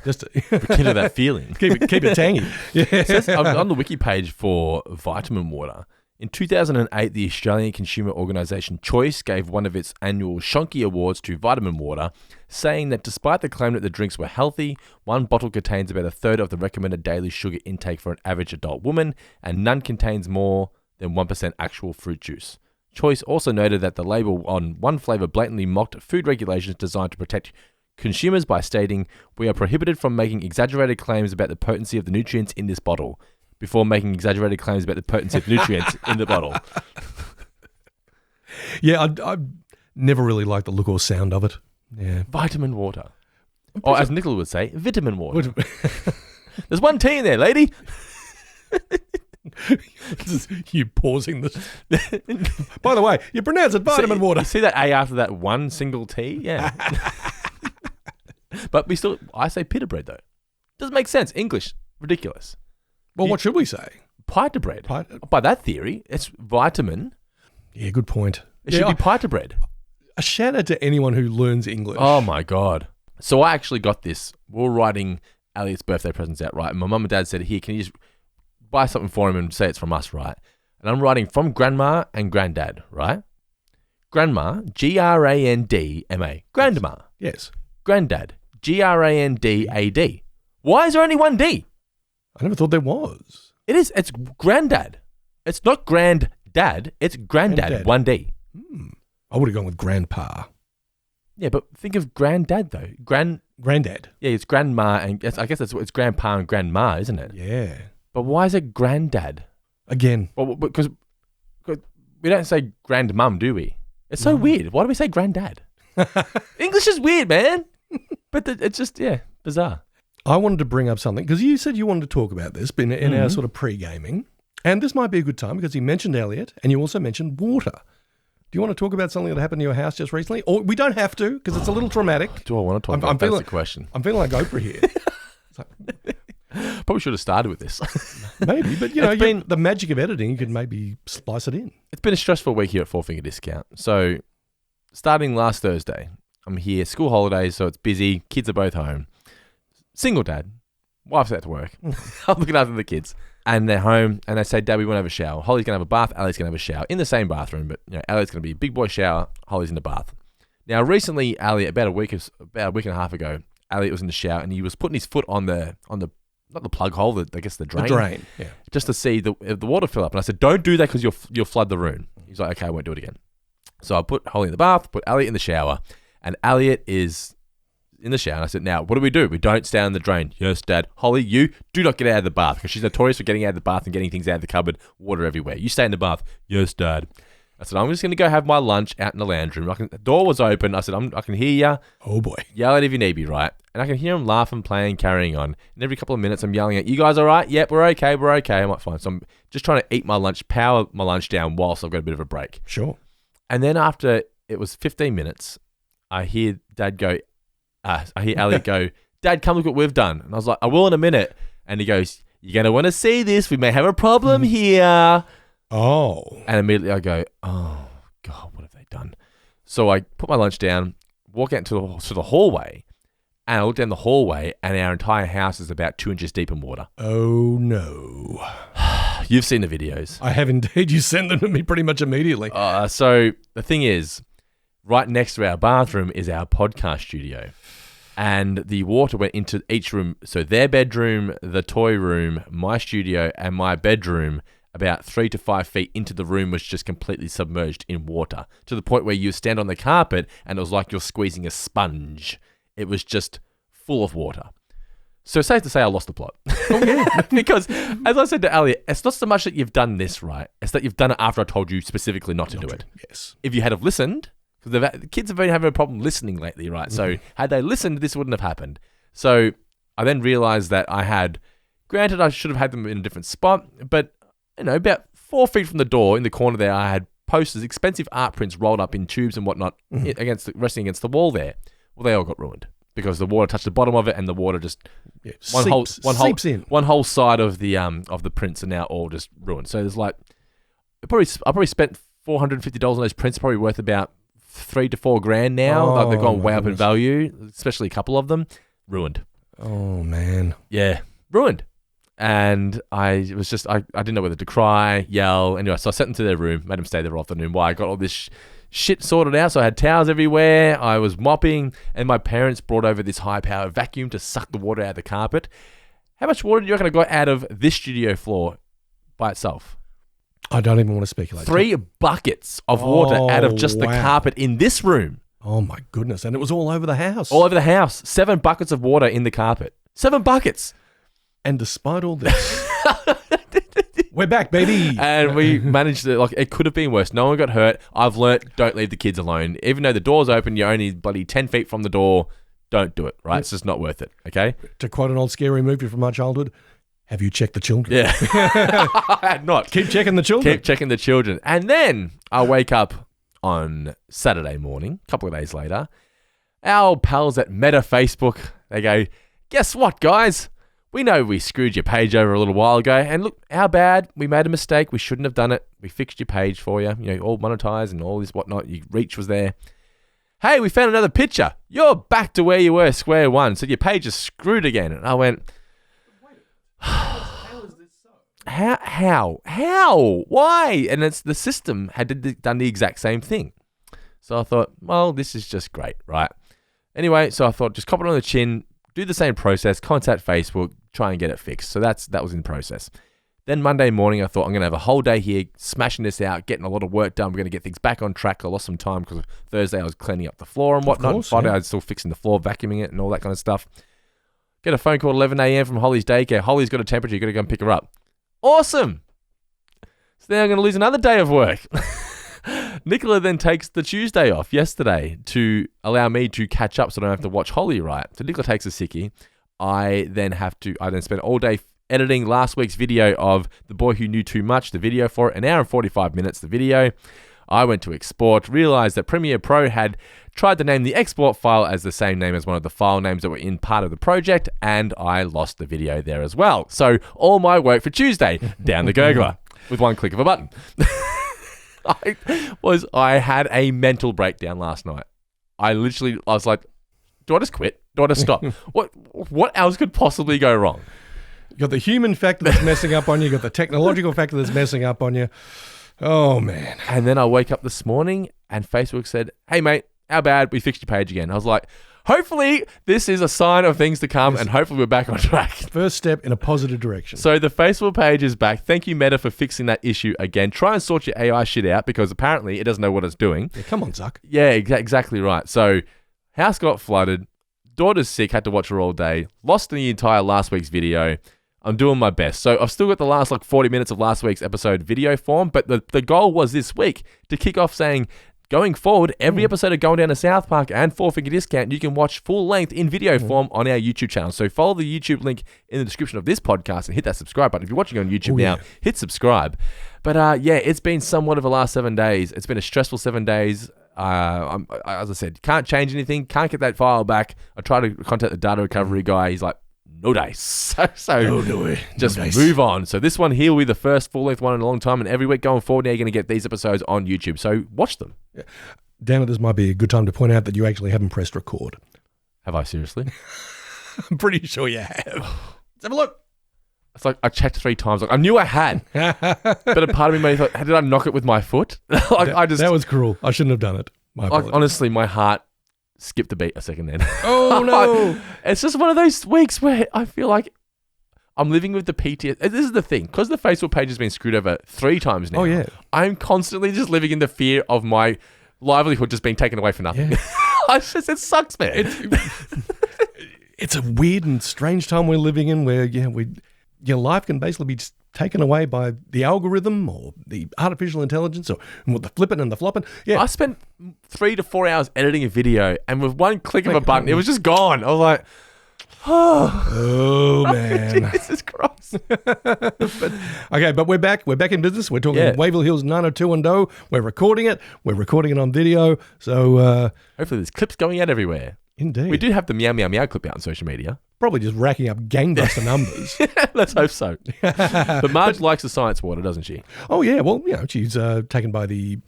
Just to rekindle that feeling. Keep it tangy. Yeah. It says, on the wiki page for Vitamin Water, in 2008, the Australian consumer organisation Choice gave one of its annual Shonky Awards to Vitamin Water, saying that despite the claim that the drinks were healthy, one bottle contains about a third of the recommended daily sugar intake for an average adult woman, and none contains more than 1% actual fruit juice. Choice also noted that the label on one flavour blatantly mocked food regulations designed to protect consumers by stating, "We are prohibited from making exaggerated claims about the potency of the nutrients in this bottle. before making exaggerated claims about the potency of nutrients in the bottle. Yeah, I never really liked the look or sound of it. Yeah. Vitamin water. Or as Nicola would say, vitamin water. There's one T in there, lady. You pausing this. By the way, you pronounce it vitamin water. You see that A after that one single T? Yeah. But I say pita bread though. Doesn't make sense. English. Ridiculous. Well, what should we say? Pita bread. By that theory, it's vitamin. Yeah, good point. It should be pita bread. A shout out to anyone who learns English. Oh my God. So I actually got this. We were writing Elliot's birthday presents out, right? And my mum and dad said, here, can you just buy something for him and say it's from us, right? And I'm writing from grandma and granddad, right? Grandma, Grandma. Grandma. Yes. Granddad, Grandad. Why is there only one D? I never thought there was. It is. It's granddad. It's not granddad. It's granddad. One D. I would have gone with grandpa. Yeah, but think of granddad though. Granddad. Yeah, it's grandma, and I guess it's grandpa and grandma, isn't it? Yeah. But why is it granddad? Again. Well, because we don't say grandmum, do we? It's so weird. Why do we say granddad? English is weird, man. But it's just, bizarre. I wanted to bring up something, because you said you wanted to talk about this in our sort of pre-gaming. And this might be a good time, because you mentioned Elliot, and you also mentioned water. Do you want to talk about something that happened to your house just recently? Or we don't have to, because it's a little traumatic. Do I want to talk about that? That's the question. I'm feeling like Oprah here. Probably should have started with this. Maybe, but the magic of editing, you could maybe splice it in. It's been a stressful week here at Four Finger Discount. So starting last Thursday, I'm here, school holidays, so it's busy. Kids are both home. Single dad. Wife's out to work. I'm looking after the kids. And they're home, and they say, Dad, we want to have a shower. Holly's going to have a bath, Ellie's going to have a shower in the same bathroom, but Ellie's going to be a big boy shower, Holly's in the bath. Now, recently, Elliot, about a week and a half ago, Elliot was in the shower, and he was putting his foot on the not the plug hole, I guess the drain. The drain, yeah. Just to see the water fill up. And I said, don't do that because you'll flood the room. He's like, okay, I won't do it again. So I put Holly in the bath, put Elliot in the shower, and Elliot is in the shower. And I said, now, what do? We don't stand in the drain. Yes, Dad. Holly, you do not get out of the bath, because she's notorious for getting out of the bath and getting things out of the cupboard, water everywhere. You stay in the bath. Yes, Dad. I said, I'm just going to go have my lunch out in the lounge room. The door was open. I said, I can hear you. Oh, boy. Yell at if you need me, right? And I can hear him laughing, playing, carrying on. And every couple of minutes, I'm yelling at, you guys all right? Yep, we're okay. I'm like, fine. So I'm just trying to eat my lunch, power my lunch down whilst I've got a bit of a break. Sure. And then after it was 15 minutes, I hear Elliot go, Dad, come look what we've done. And I was like, I will in a minute. And he goes, you're going to want to see this. We may have a problem here. Oh. And immediately I go, oh, God, what have they done? So I put my lunch down, walk out to the hallway, and I look down the hallway, and our entire house is about 2 inches deep in water. Oh, no. You've seen the videos. I have indeed. You sent them to me pretty much immediately. So the thing is, right next to our bathroom is our podcast studio. And the water went into each room. So their bedroom, the toy room, my studio, and my bedroom, about 3 to 5 feet into the room, was just completely submerged in water, to the point where you stand on the carpet and it was like you're squeezing a sponge. It was just full of water. So safe to say I lost the plot. Oh, yeah. Because, as I said to Elliot, it's not so much that you've done this right. It's that you've done it after I told you specifically not to do it. Yes. If you had have listened, because the kids have been having a problem listening lately, right? So had they listened, this wouldn't have happened. So I then realized that granted, I should have had them in a different spot, but about 4 feet from the door in the corner there, I had posters, expensive art prints rolled up in tubes and whatnot, resting against the wall there. Well, they all got ruined because the water touched the bottom of it, and the water just seeps in. One whole side of the prints are now all just ruined. So there's I probably spent $450 on those prints, probably worth about $3,000 to $4,000 now. Oh, they've gone way up in goodness. value, especially a couple of them. Ruined. Oh, man. Yeah, ruined. And I didn't know whether to cry, yell. Anyway, so I sent them to their room, made them stay there all afternoon while I got all this shit sorted out. So I had towels everywhere. I was mopping, and my parents brought over this high-powered vacuum to suck the water out of the carpet. How much water do you reckon I got out of this studio floor by itself? I don't even want to speculate. 3 buckets of water out of just the carpet in this room. Oh, my goodness. And it was all over the house. All over the house. 7 buckets of water in the carpet. 7 buckets. And despite all this, We're back, baby. And we managed to, like, it could have been worse. No one got hurt. I've learnt, don't leave the kids alone. Even though the door's open, you're only bloody 10 feet from the door. Don't do it, right? It's just not worth it, okay? To quote an old scary movie from my childhood, have you checked the children? Yeah. I had not. Keep checking the children. Keep checking the children. And then I wake up on Saturday morning, a couple of days later. Our pals at Meta Facebook, they go, guess what, guys? We know we screwed your page over a little while ago, and look, our bad. We made a mistake. We shouldn't have done it. We fixed your page for you, all monetized and all this whatnot. Your reach was there. Hey, we found another picture. You're back to where you were, square one. So your page is screwed again. And I went, how is this so? How? Why? And it's the system had done the exact same thing. So I thought, well, this is just great, right? Anyway, so I thought, just cop it on the chin, do the same process, contact Facebook, try and get it fixed. So that was in process. Then Monday morning, I thought I'm going to have a whole day here, smashing this out, getting a lot of work done. We're going to get things back on track. I lost some time because Thursday I was cleaning up the floor and whatnot. Course, Friday I was still fixing the floor, vacuuming it and all that kind of stuff. Get a phone call at 11 a.m. from Holly's daycare. Holly's got a temperature. You got to go and pick her up. Awesome. So then I'm going to lose another day of work. Nicola then takes the Tuesday off yesterday to allow me to catch up so I don't have to watch Holly, right? So Nicola takes a sickie. I then spend all day editing last week's video of The Boy Who Knew Too Much, the video for it, an hour and 45 minutes, the video. I went to export, realized that Premiere Pro had tried to name the export file as the same name as one of the file names that were in part of the project, and I lost the video there as well. So all my work for Tuesday, down the gurgler, with one click of a button. I had a mental breakdown last night. I was like, do I just quit? Do I just stop? What else could possibly go wrong? You got the human factor that's messing up on you. You got the technological factor that's messing up on you. Oh, man. And then I wake up this morning and Facebook said, hey, mate, how bad? We fixed your page again. I was like, hopefully this is a sign of things to come, and hopefully we're back on track. First step in a positive direction. So the Facebook page is back. Thank you, Meta, for fixing that issue again. Try and sort your AI shit out, because apparently it doesn't know what it's doing. Yeah, come on, Zuck. Yeah, exactly right. So house got flooded. Daughter's sick. Had to watch her all day. Lost the entire last week's video. I'm doing my best. So I've still got the last 40 minutes of last week's episode video form, but the goal was this week to kick off saying, going forward, every episode of Going Down to South Park and Four Finger Discount, you can watch full length in video form on our YouTube channel. So follow the YouTube link in the description of this podcast and hit that subscribe button. If you're watching on YouTube now, hit subscribe. But it's been somewhat of the last 7 days. It's been a stressful 7 days. As I said, can't change anything, can't get that file back. I tried to contact the data recovery guy. He's like, no dice. So just move on. So this one here will be the first full-length one in a long time, and every week going forward now you're going to get these episodes on YouTube. So watch them. Yeah. Damn it, this might be a good time to point out that you actually haven't pressed record. Have I seriously? I'm pretty sure you have. Let's have a look. It's like I checked 3 times. I knew I had, but a part of me thought, did I knock it with my foot? That was cruel. I shouldn't have done it. Honestly, my heart skipped a beat a second then. Oh no! It's just one of those weeks where I feel like I'm living with the PTSD. This is the thing, because the Facebook page has been screwed over 3 times now. Oh yeah. I'm constantly just living in the fear of my livelihood just being taken away for nothing. Yeah. It sucks, man. It's a weird and strange time we're living in, where your life can basically be just taken away by the algorithm or the artificial intelligence or the flipping and the flopping. Yeah. I spent 3 to 4 hours editing a video, and with one click of a button, it was just gone. I was like, oh man. Jesus Christ. But we're back. We're back in business. We're talking Waverly Hills 90210. We're recording it. We're recording it on video. So hopefully there's clips going out everywhere. Indeed. We do have the meow meow meow clip out on social media. Probably just racking up gangbuster numbers. Let's hope so. But Marge likes the science water, doesn't she? Oh yeah. Well, she's taken by the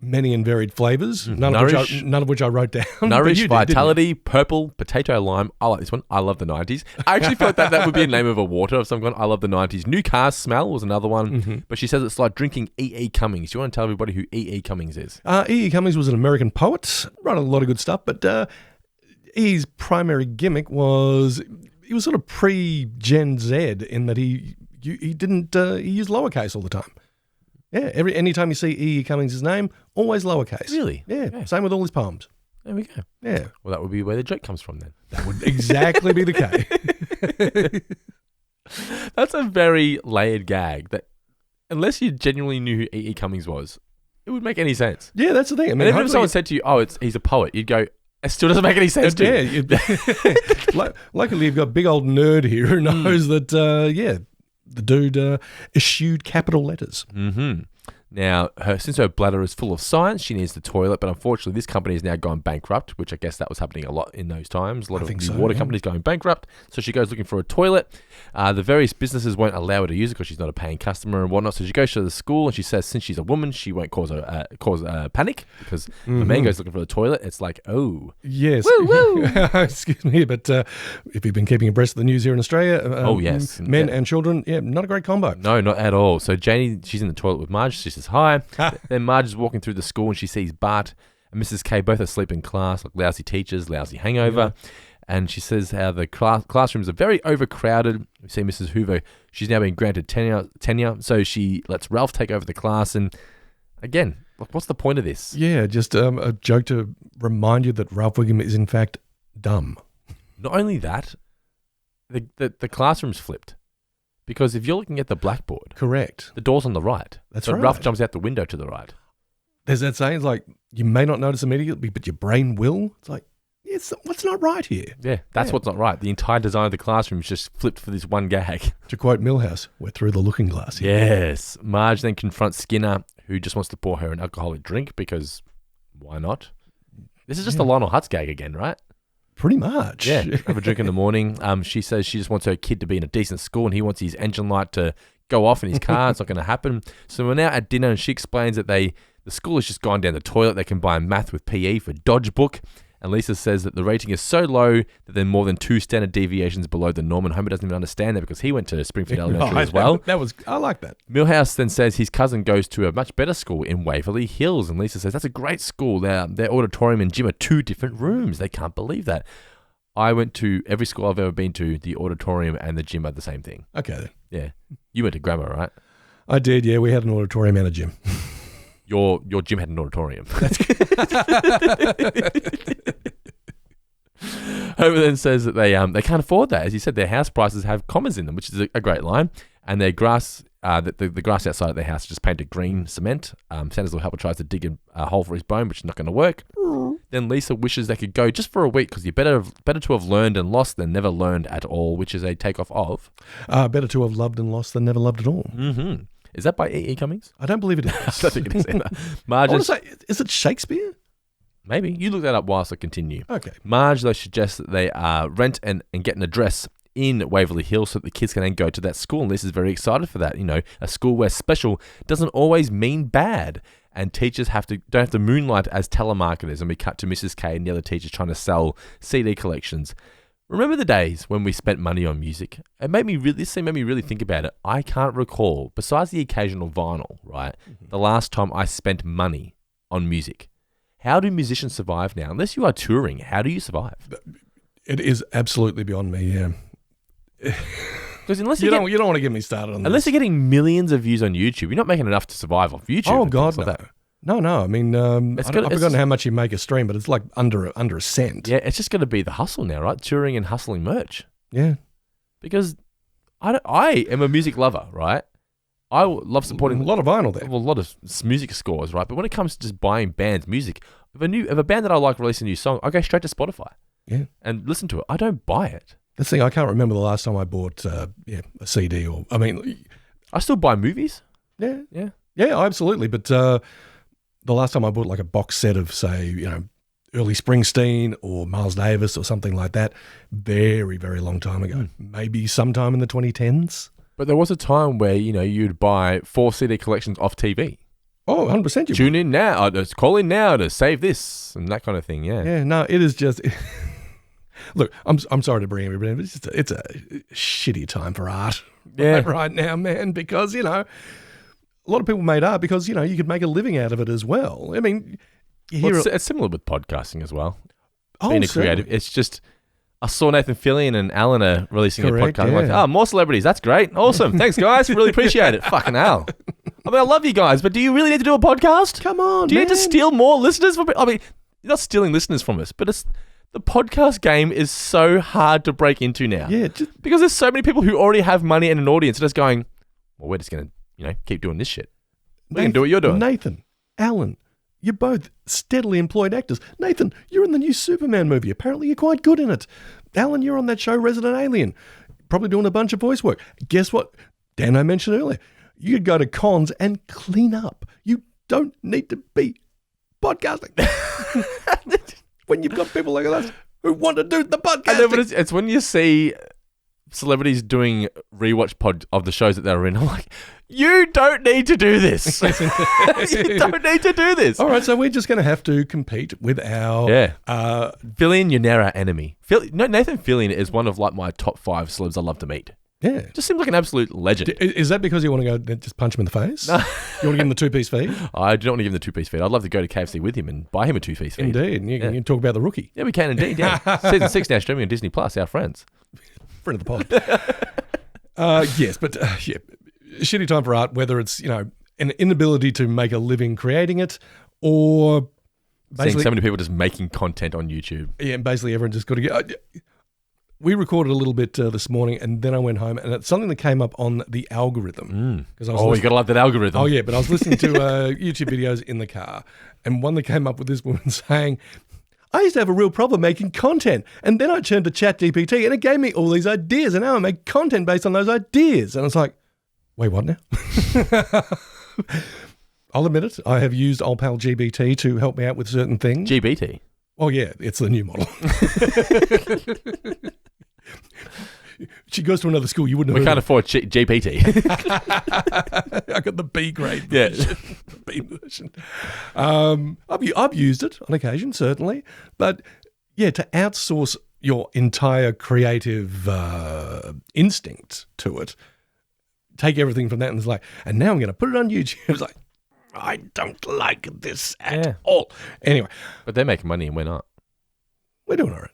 many and varied flavors, none of which I wrote down. Nourish, Vitality, Purple, Potato Lime. I like this one. I love the 90s. I actually felt that would be a name of a water of some kind. I love the 90s. New Cars Smell was another one. But she says it's like drinking E.E. Cummings. Do you want to tell everybody who E.E. Cummings is? E.E. Cummings was an American poet. Wrote a lot of good stuff, but his primary gimmick was he was sort of pre-Gen Z in that he didn't he used lowercase all the time. Yeah, anytime you see E.E. Cummings' name, always lowercase. Really? Yeah, same with all his poems. There we go. Yeah. Well, that would be where the joke comes from then. That would exactly be the case. That's a very layered gag that, unless you genuinely knew who E.E. Cummings was, it would make any sense. Yeah, that's the thing. I mean, And even if someone said to you, "Oh, he's a poet," you'd go, "It still doesn't make any sense to you." Luckily, you've got a big old nerd here who knows that. The dude eschewed capital letters. Mm-hmm. Now, since her bladder is full of science, she needs the toilet, but unfortunately this company has now gone bankrupt, which I guess that was happening a lot in those times. A lot of water companies going bankrupt, so she goes looking for a toilet. The various businesses won't allow her to use it because she's not a paying customer and whatnot, so she goes to the school and she says since she's a woman, she won't cause a panic because if a man goes looking for the toilet, it's like, oh. Yes. Woo, woo. Excuse me, but if you've been keeping abreast of the news here in Australia, yes. Men and children, not a great combo. No, not at all. So Janie, she's in the toilet with Marge. She says hi. Then Marge is walking through the school and she sees Bart and Mrs. K both asleep in class, like lousy teachers, lousy hangover. Yeah. And she says how the classrooms are very overcrowded. We see Mrs. Hoover. She's now been granted tenure, so she lets Ralph take over the class. And again, what's the point of this? Yeah, just a joke to remind you that Ralph Wiggum is in fact dumb. Not only that, the classroom's flipped. Because if you're looking at the blackboard, correct, the door's on the right. That's right. right. Ralph jumps out the window to the right. There's that saying, it's like, you may not notice immediately, but your brain will. It's like, what's not right here? Yeah, that's what's not right. The entire design of the classroom is just flipped for this one gag. To quote Milhouse, we're through the looking glass here. Yes. Marge then confronts Skinner, who just wants to pour her an alcoholic drink because why not? This is just a Lionel Hutz gag again, right? Pretty much. Yeah, have a drink in the morning. She says she just wants her kid to be in a decent school and he wants his engine light to go off in his car. It's not going to happen. So we're now at dinner and she explains that the school has just gone down the toilet. They combine math with PE for dodge book. And Lisa says that the rating is so low that they're more than 2 standard deviations below the norm. And Homer doesn't even understand that because he went to Springfield Elementary as well. I like that. Milhouse then says his cousin goes to a much better school in Waverly Hills. And Lisa says that's a great school. Their auditorium and gym are 2 different rooms. They can't believe that. I went to every school I've ever been to, the auditorium and the gym are the same thing. Okay then. Yeah. You went to grammar, right? I did, yeah. We had an auditorium and a gym. Your gym had an auditorium. Homer then says that they can't afford that. As you said, their house prices have commas in them, which is a great line. And their grass, the grass outside of their house is just painted green cement. Santa's little helper tries to dig a hole for his bone, which is not going to work. Then Lisa wishes they could go just for a week because you're better to have learned and lost than never learned at all, which is a takeoff of... better to have loved and lost than never loved at all. Mm-hmm. Is that by E.E. Cummings? I don't believe it is. I don't think it is either. I want to say, is it Shakespeare? Maybe. You look that up whilst I continue. Okay. Marge, though, suggests that they rent and get an address in Waverly Hills so that the kids can then go to that school. And Lisa's very excited for that. You know, a school where special doesn't always mean bad. And teachers don't have to moonlight as telemarketers. And we cut to Mrs. K and the other teachers trying to sell CD collections. Remember the days when we spent money on music? This scene made me really think about it. I can't recall, besides the occasional vinyl, right, the last time I spent money on music. How do musicians survive now? Unless you are touring, how do you survive? It is absolutely beyond me, yeah. Because you don't want to get me started on unless this. you're getting millions of views on YouTube, you're not making enough to survive off YouTube. Oh, God, no. Like that. No. I mean, I've forgotten how much you make a stream, but it's like under a cent. Yeah, it's just going to be the hustle now, right? Touring and hustling merch. Yeah. Because I am a music lover, right? I love supporting a lot of vinyl there. Well, a lot of music scores, right? But when it comes to just buying bands' music, if a band that I like releases a new song, I go straight to Spotify. Yeah. And listen to it. I don't buy it. The thing, I can't remember the last time I bought a CD I still buy movies. Yeah. Yeah. Yeah, absolutely. But the last time I bought like a box set of, say, early Springsteen or Miles Davis or something like that, very, very long time ago. Maybe sometime in the 2010s. But there was a time where, you'd buy 4 CD collections off TV. Oh, 100%. Tune in now. Call in now to save this and that kind of thing, yeah. Yeah, no, it is just... Look, I'm sorry to bring everybody in, but it's a shitty time for art right now, man, because, a lot of people made art because, you could make a living out of it as well. I mean... it's similar with podcasting as well. Oh, being a creative. It's just... I saw Nathan Fillion and Alan are releasing a podcast. Yeah. I'm like, more celebrities. That's great. Awesome. Thanks, guys. Really appreciate it. Fucking hell. I mean, I love you guys, but do you really need to do a podcast? Come on, Do you need to steal more listeners from... I mean, you're not stealing listeners from us, but it's The podcast game is so hard to break into now. Yeah. Because there's so many people who already have money and an audience just going, well, we're just going to, keep doing this shit. We can do what you're doing. Nathan, Alan, you're both steadily employed actors. Nathan, you're in the new Superman movie. Apparently you're quite good in it. Alan, you're on that show Resident Alien. Probably doing a bunch of voice work. Guess what? Dan, I mentioned earlier. You could go to cons and clean up. You don't need to be podcasting. When you've got people like us who want to do the podcasting. I know, but it's when you see celebrities doing rewatch pod of the shows that they're in. I'm like, you don't need to do this. You don't need to do this. All right, so we're just going to have to compete with our... Fillion, you're now our enemy. Nathan Fillion is one of my top 5 celebs I love to meet. Yeah. Just seems like an absolute legend. Is that because you want to go just punch him in the face? You want to give him the 2-piece feed? I do not want to give him the 2-piece feed. I'd love to go to KFC with him and buy him a 2-piece feed. Indeed. You can talk about The Rookie. Yeah, we can indeed. Yeah. Season 6 now streaming on Disney Plus, our friends. Friend of the pod. Yes, but shitty time for art, whether it's, an inability to make a living creating it or seeing so many people just making content on YouTube. Yeah, and basically everyone just got to get... We recorded a little bit this morning and then I went home and it's something that came up on the algorithm. You got to love that algorithm. Oh, yeah, but I was listening to YouTube videos in the car and one that came up with this woman saying... I used to have a real problem making content. And then I turned to ChatGPT and it gave me all these ideas. And now I make content based on those ideas. And I was like, wait, what now? I'll admit it. I have used old pal GBT to help me out with certain things. GBT? Oh, yeah. It's the new model. She goes to another school. You wouldn't have. We can't afford GPT. I got the B grade version. Yeah. The B version. I've used it on occasion, certainly. But yeah, to outsource your entire creative instinct to it, take everything from that and it's like, and now I'm going to put it on YouTube. It's like, I don't like this at all. Anyway. But they're making money and we're not. We're doing all right.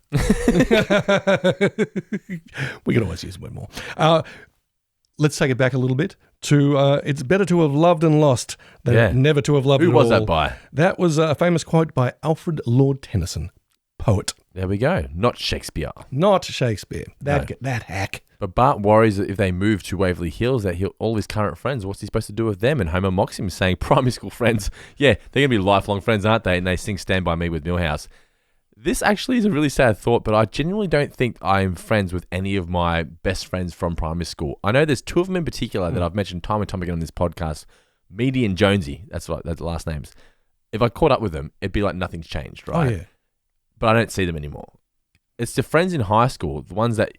We can always use a word more. Let's take it back a little bit to it's better to have loved and lost than never to have loved at all. Who was that by? That was a famous quote by Alfred Lord Tennyson, poet. There we go. Not Shakespeare. Not Shakespeare. That hack. But Bart worries that if they move to Waverly Hills, that all his current friends, what's he supposed to do with them? And Homer mocks him, saying, primary school friends, they're going to be lifelong friends, aren't they? And they sing Stand By Me with Milhouse. This actually is a really sad thought, but I genuinely don't think I'm friends with any of my best friends from primary school. I know there's 2 of them in particular that I've mentioned time and time again on this podcast, Meady and Jonesy. That's the last names. If I caught up with them, it'd be like nothing's changed, right? Oh, yeah. But I don't see them anymore. It's the friends in high school, the ones that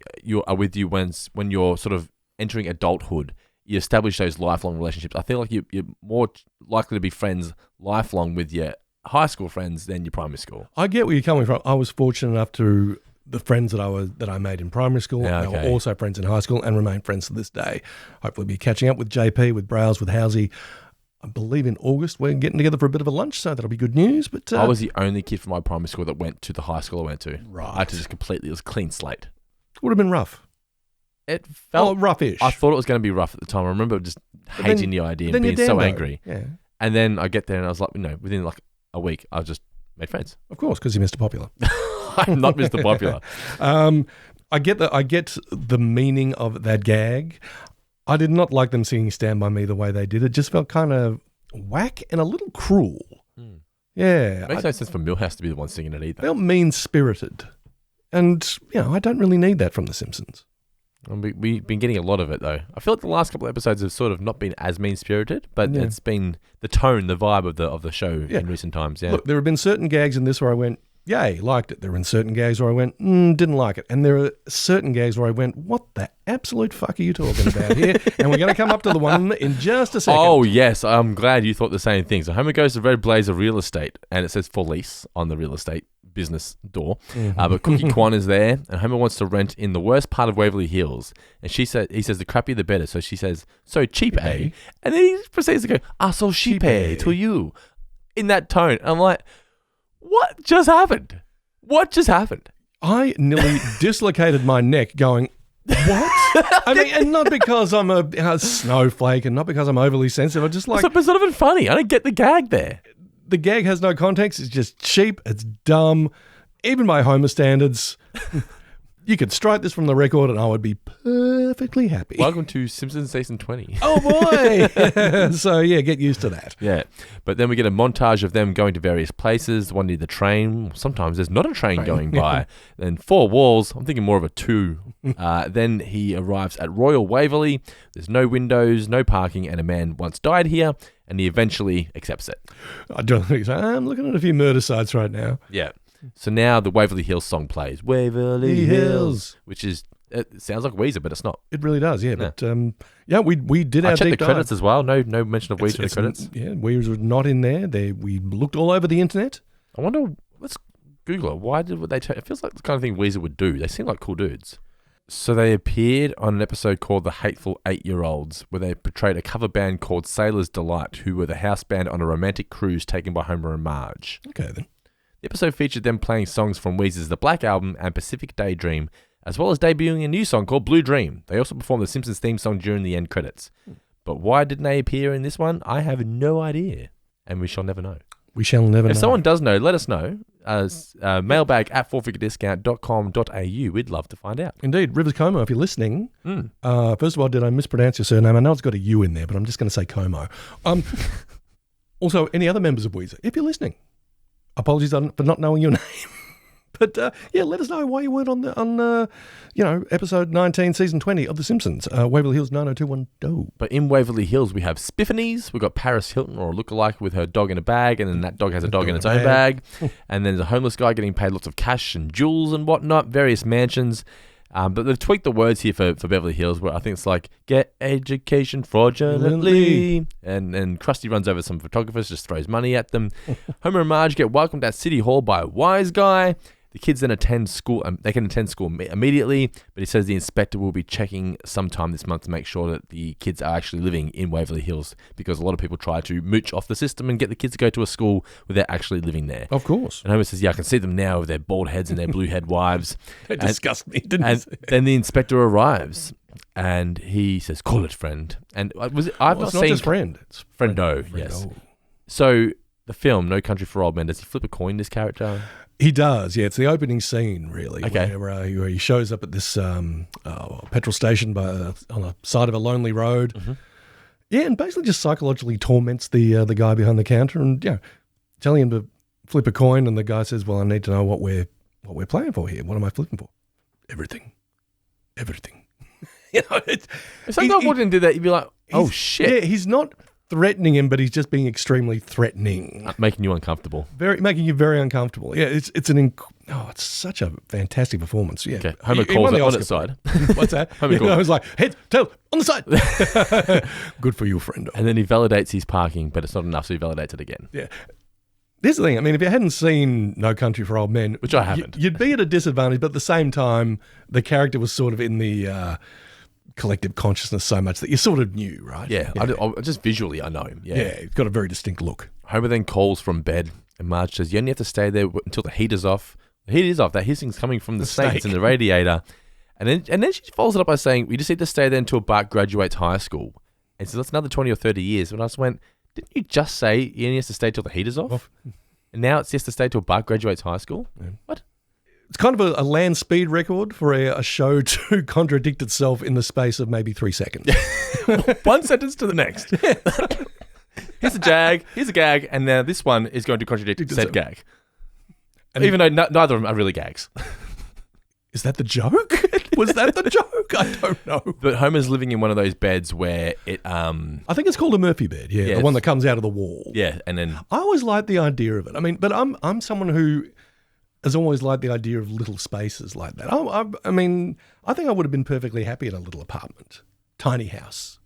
are with you when you're sort of entering adulthood. You establish those lifelong relationships. I feel like you're more likely to be friends lifelong with your high school friends than your primary school. I get where you're coming from. I was fortunate enough to the friends that I made in primary school. They were also friends in high school and remain friends to this day. Hopefully be catching up with JP, with Browse, with Housey. I believe in August we're getting together for a bit of a lunch, so that'll be good news. But I was the only kid from my primary school that went to the high school I went to. Right. I had to just it was a clean slate. Would have been rough. It felt roughish. I thought it was going to be rough at the time. I remember just hating the idea and being so angry. Yeah. And then I get there and I was like, within like a week, I just made friends. Of course, because you're Mr. Popular. I'm not Mr. Popular. I get the meaning of that gag. I did not like them singing Stand By Me the way they did. It just felt kind of whack and a little cruel. Yeah. It makes no sense for Milhouse to be the one singing it either. Felt mean-spirited. And, I don't really need that from The Simpsons. We've been getting a lot of it, though. I feel like the last couple of episodes have sort of not been as mean-spirited, but it's been the tone, the vibe of the show in recent times. Yeah. Look, there have been certain gags in this where I went, yay, liked it. There have been certain gags where I went, didn't like it. And there are certain gags where I went, what the absolute fuck are you talking about here? And we're going to come up to the one in just a second. Oh, yes. I'm glad you thought the same thing. So Homer goes to Red Blazer Real Estate, and it says for lease on the real estate business door. But Cookie Kwan is there, and Homer wants to rent in the worst part of Waverly Hills. And he says the crappier the better. So she says, so cheap, eh? And then he proceeds to go, so cheap, eh, to you. In that tone. And I'm like, what just happened? What just happened? I nearly dislocated my neck going, what? I mean, and not because I'm a snowflake and not because I'm overly sensitive. I'm just like... It's not even funny. I don't get the gag there. The gag has no context. It's just cheap. It's dumb. even by Homer standards, you could strike this from the record and I would be perfectly happy. Welcome to Simpsons Season 20. Oh, boy. So, yeah, get used to that. Yeah. But then we get a montage of them going to various places, one near the train. Sometimes there's not a train going by. Then 4 walls. I'm thinking more of a 2. Then he arrives at Royal Waverly. There's no windows, no parking, and a man once died here, and he eventually accepts it. I don't think so. I'm looking at a few murder sites right now. Yeah. So now the Waverly Hills song plays. Waverly Hills. Which is, it sounds like Weezer, but it's not. It really does, yeah. But, we did our I checked deep the dive. credits as well. No mention of Weezer in the credits. Yeah, Weezer was not in there. We looked all over the internet. I wonder, let's Google it. Why would they it feels like the kind of thing Weezer would do. They seem like cool dudes. So they appeared on an episode called The Hateful 8-Year-Olds, where they portrayed a cover band called Sailor's Delight, who were the house band on a romantic cruise taken by Homer and Marge. Okay, then. The episode featured them playing songs from Weezer's The Black Album and Pacific Daydream, as well as debuting a new song called Blue Dream. They also performed the Simpsons theme song during the end credits. But why didn't they appear in this one? I have no idea, and we shall never know. We shall never know. If someone does know, let us know. Mailbag at 4figurediscount.com.au. We'd love to find out. Indeed. Rivers Como, if you're listening, first of all, did I mispronounce your surname? I know it's got a U in there, but I'm just going to say Como. Also, any other members of Weezer, if you're listening, apologies for not knowing your name. But let us know why you weren't on episode 19, season 20 of The Simpsons, Waverly Hills 90210. But in Waverly Hills, we have Spiffanies. We've got Paris Hilton, or a lookalike, with her dog in a bag, and then that dog has a dog in its own bag. And then there's a homeless guy getting paid lots of cash and jewels and whatnot, various mansions. But they've tweaked the words here for Beverly Hills, where I think it's like, get education fraudulently. And Krusty runs over some photographers, just throws money at them. Homer and Marge get welcomed at City Hall by a wise guy. The kids then attend school. They can attend school immediately, but he says the inspector will be checking sometime this month to make sure that the kids are actually living in Waverly Hills, because a lot of people try to mooch off the system and get the kids to go to a school without actually living there. Of course. And Homer says, I can see them now with their bald heads and their blue head wives. They disgust me, didn't And they? then the inspector arrives, and he says, call it friend. And it's not just friend. It's Friendo, yes. So the film, No Country for Old Men, does he flip a coin, this character? He does, yeah. It's the opening scene, really, okay. where he shows up at this petrol station on the side of a lonely road. Mm-hmm. Yeah, and basically just psychologically torments the guy behind the counter, and telling him to flip a coin. And the guy says, "Well, I need to know what we're playing for here. What am I flipping for? Everything." If some guy walked in and did that, you'd be like, "Oh shit!" Yeah, he's not threatening him, but he's just being extremely threatening, making you uncomfortable. Making you very uncomfortable. Yeah, it's such a fantastic performance. Yeah, okay. Homer calls it on its side. What's that? I was like, head, tail, on the side. Good for you, friendo. And then he validates his parking, but it's not enough, so he validates it again. Yeah. Here's the thing. I mean, if you hadn't seen No Country for Old Men, which I haven't, you'd be at a disadvantage. But at the same time, the character was sort of in the collective consciousness so much that you sort of knew, right? Yeah. I just visually, I know him. Yeah, he's got a very distinct look. Homer then calls from bed, and Marge says, "You only have to stay there until the heater's off." The heat is off. That hissing's coming from the snake that's in the radiator. And then she follows it up by saying, "We just need to stay there until Bart graduates high school." And so that's another 20 or 30 years. And I just went, didn't you just say he only has to stay till the heater's off? And now it's just to stay till Bart graduates high school? Yeah. What? It's kind of a land speed record for a show to contradict itself in the space of maybe 3 seconds. One sentence to the next. Here's a jag, here's a gag, and now this one is going to contradict said gag. And even though neither of them are really gags. Is that the joke? Was that the joke? I don't know. But Homer's living in one of those beds where it... I think it's called a Murphy bed, yeah the one that comes out of the wall. Yeah, and then... I always liked the idea of it. I mean, but I'm someone who has always liked the idea of little spaces like that. I mean, I think I would have been perfectly happy in a little apartment, tiny house,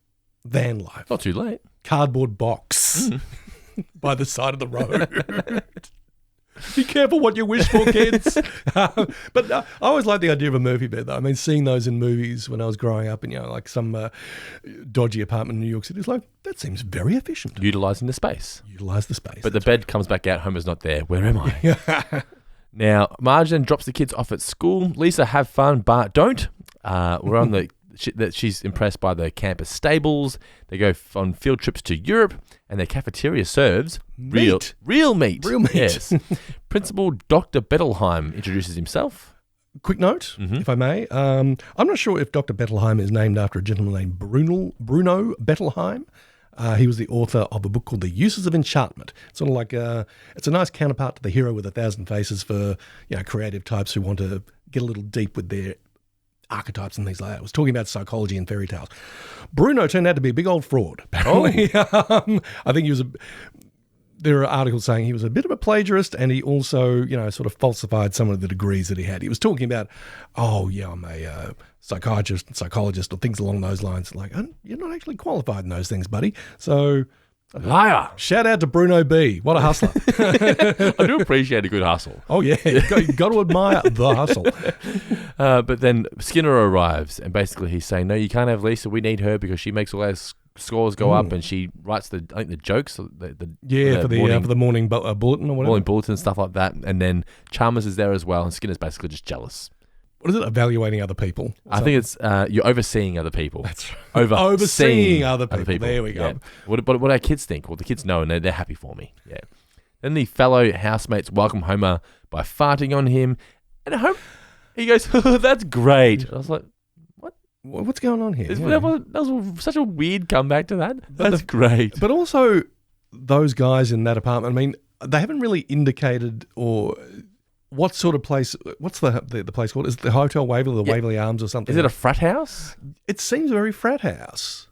van life. Not too late. Cardboard box by the side of the road. Be careful what you wish for, kids. But I always liked the idea of a Murphy bed, though. I mean, seeing those in movies when I was growing up, and like some dodgy apartment in New York City, it's like, that seems very efficient. Utilising the space. Utilise the space. But the bed comes back out. Homer's not there. Where am I? Now, Marge then drops the kids off at school. Lisa, have fun. Bart, don't. We're on the that she's impressed by the campus stables. They go on field trips to Europe, and their cafeteria serves real meat. Real meat. Yes. Principal Dr. Bettelheim introduces himself. Quick note, if I may. I'm not sure if Dr. Bettelheim is named after a gentleman named Bruno Bettelheim. He was the author of a book called The Uses of Enchantment. Sort of like it's a nice counterpart to The Hero with a Thousand Faces for creative types who want to get a little deep with their archetypes and things like that. It was talking about psychology and fairy tales. Bruno turned out to be a big old fraud, apparently. I think he was there are articles saying he was a bit of a plagiarist, and he also, sort of falsified some of the degrees that he had. He was talking about, I'm a psychologist, or things along those lines. Like, you're not actually qualified in those things, buddy. So, liar. Shout out to Bruno B. What a hustler. I do appreciate a good hustle. Oh, yeah. You've got to admire the hustle. But then Skinner arrives, and basically he's saying, no, you can't have Lisa. We need her because she makes all those scores go up, and she writes the jokes. For the morning bulletin or whatever. Morning bulletin, stuff like that. And then Chalmers is there as well, and Skinner's basically just jealous. What is it? Evaluating other people? I think it's you're overseeing other people. That's right. Overseeing other people. There we go. Yeah. What our kids think? Well, the kids know, and they're happy for me. Yeah. Then the fellow housemates welcome Homer by farting on him, and he goes, oh, "That's great." I was like, what's going on here? That was such a weird comeback to that. That's great. But also, those guys in that apartment, I mean, they haven't really indicated or what sort of place, what's the place called? Is it the Hotel Waverly, the Waverly Arms or something? Is it a frat house? It seems very frat house.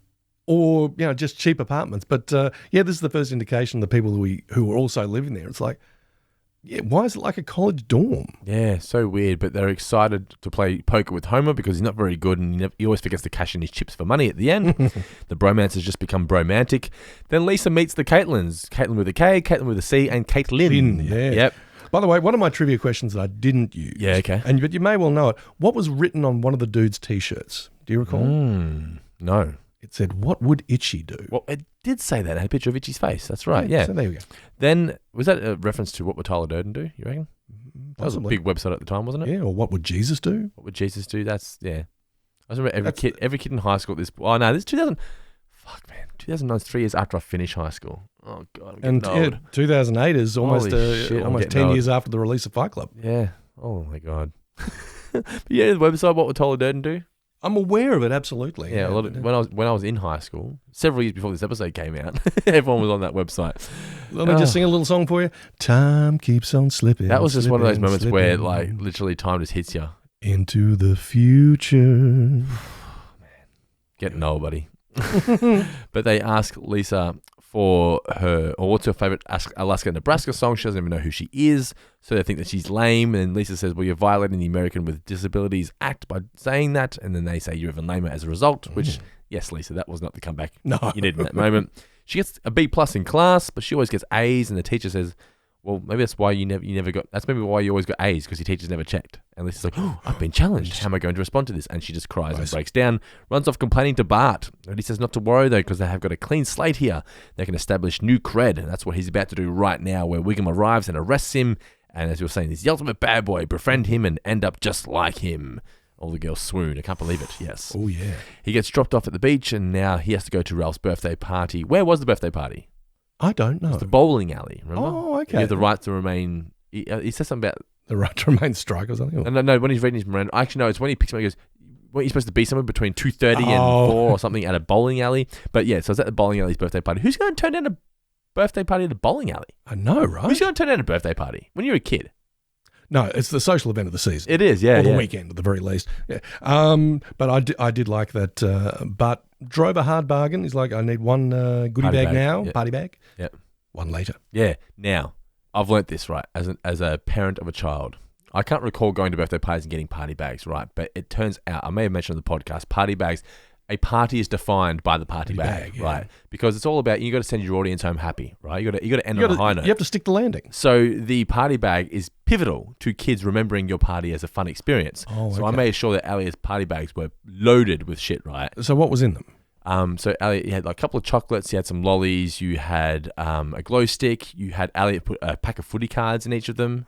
Or, just cheap apartments. But, this is the first indication of the people who are also living there. It's like, why is it like a college dorm? Yeah, so weird. But they're excited to play poker with Homer because he's not very good, and he always forgets to cash in his chips for money at the end. The bromance has just become bromantic. Then Lisa meets the Caitlins. Caitlin with a K, Caitlin with a C, and Caitlin. Yeah. Yep. By the way, one of my trivia questions that I didn't use. Yeah, okay. But you may well know it. What was written on one of the dude's T-shirts? Do you recall? No. It said, "What would Itchy do?" Well, it did say that. It had a picture of Itchy's face. That's right, yeah. So there we go. Then, was that a reference to What Would Tyler Durden Do, you reckon? That was a big website at the time, wasn't it? Yeah, or What Would Jesus Do? What Would Jesus Do? That's, yeah. I remember every kid in high school this... Oh, no, this is 2000... Fuck, man. 2009 is 3 years after I finished high school. Oh, God, I'm getting old. 2008 is almost 10 years after the release of Fight Club. Yeah. Oh, my God. But yeah, the website, What Would Tyler Durden Do? I'm aware of it, absolutely. Yeah, when I was in high school, several years before this episode came out, everyone was on that website. Let me just sing a little song for you. Time keeps on slipping. That was just one of those moments where, like, literally time just hits you. Into the future. Man. Getting old, buddy. But they ask Lisa for what's her favorite Alaska Nebraska song. She doesn't even know who she is, so they think that she's lame. And Lisa says, well, you're violating the American with Disabilities Act by saying that. And then they say you're even lamer as a result, which, yes, Lisa, that was not the comeback you needed in that moment. She gets a B+ in class, but she always gets A's, and the teacher says, well, maybe that's why you never got, that's maybe why you always got A's, because your teachers never checked. And Lisa's like, oh, I've been challenged. How am I going to respond to this? And she just cries and breaks down, runs off complaining to Bart. And he says not to worry, though, because they have got a clean slate here. They can establish new cred, and that's what he's about to do right now, where Wiggum arrives and arrests him. And as you were saying, he's the ultimate bad boy. Befriend him and end up just like him. All the girls swoon. I can't believe it. Yes. Oh, yeah. He gets dropped off at the beach, and now he has to go to Ralph's birthday party. Where was the birthday party? I don't know. It's the bowling alley, remember? Oh, okay. You have the right to remain... He says something about... The right to remain strike or something? No, when he's reading his memorandum... Actually, no, it's when he picks him up, he goes, weren't you supposed to be somewhere between 2:30 and 4 or something at a bowling alley? But yeah, so it's at the bowling alley's birthday party. Who's going to turn down a birthday party at a bowling alley? I know, right? Who's going to turn down a birthday party when you're a kid? No, it's the social event of the season. It is, yeah. Or the weekend, at the very least. Yeah. But I did like that. But drove a hard bargain. He's like, I need one goodie bag now, party bag. Yeah. One later. Yeah. Now, I've learnt this, right, as a parent of a child. I can't recall going to birthday parties and getting party bags, right? But it turns out, I may have mentioned on the podcast, party bags, a party is defined by the party bag, right? Because it's all about, you got to send your audience home happy, right? You got to end on a high note. You have to stick the landing. So the party bag is pivotal to kids remembering your party as a fun experience. So I made sure that Ali's party bags were loaded with shit, right? So what was in them? So Ali, you had like a couple of chocolates, you had some lollies, you had a glow stick, you had Ali put a pack of footy cards in each of them.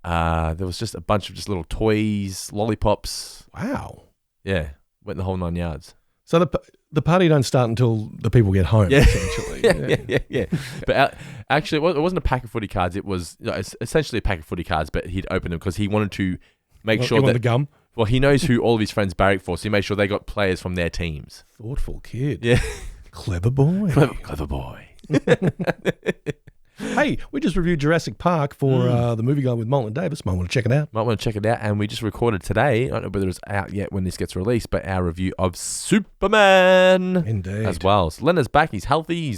There was just a bunch of just little toys, lollipops. Wow. Yeah. Went the whole 9 yards. So the party don't start until the people get home, essentially. Yeah. But actually, it wasn't a pack of footy cards. It was essentially a pack of footy cards, but he'd open them because he wanted to make sure that... the gum? Well, he knows who all of his friends barrack for, so he made sure they got players from their teams. Thoughtful kid. Yeah. Clever boy. Clever boy. Hey, we just reviewed Jurassic Park for the movie guy with Molten Davis. Might want to check it out. And we just recorded today, I don't know whether it's out yet when this gets released, but our review of Superman. Indeed. As well. So Leonard's back. He's healthy.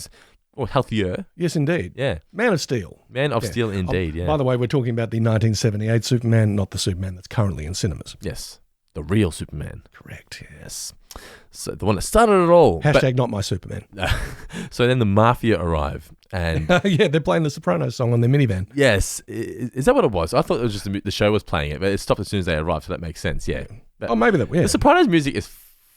Or healthier. Yes, indeed. Yeah. Man of Steel. Man of Steel, indeed, yeah. By the way, we're talking about the 1978 Superman, not the Superman that's currently in cinemas. Yes. The real Superman. Correct, yes. So the one that started it all. Hashtag not my Superman. So then the Mafia arrive. And yeah, they're playing the Sopranos song on their minivan. Yes. Is that what it was? I thought it was just the show was playing it, but it stopped as soon as they arrived, so that makes sense, yeah. Oh, maybe that, yeah. The Sopranos music is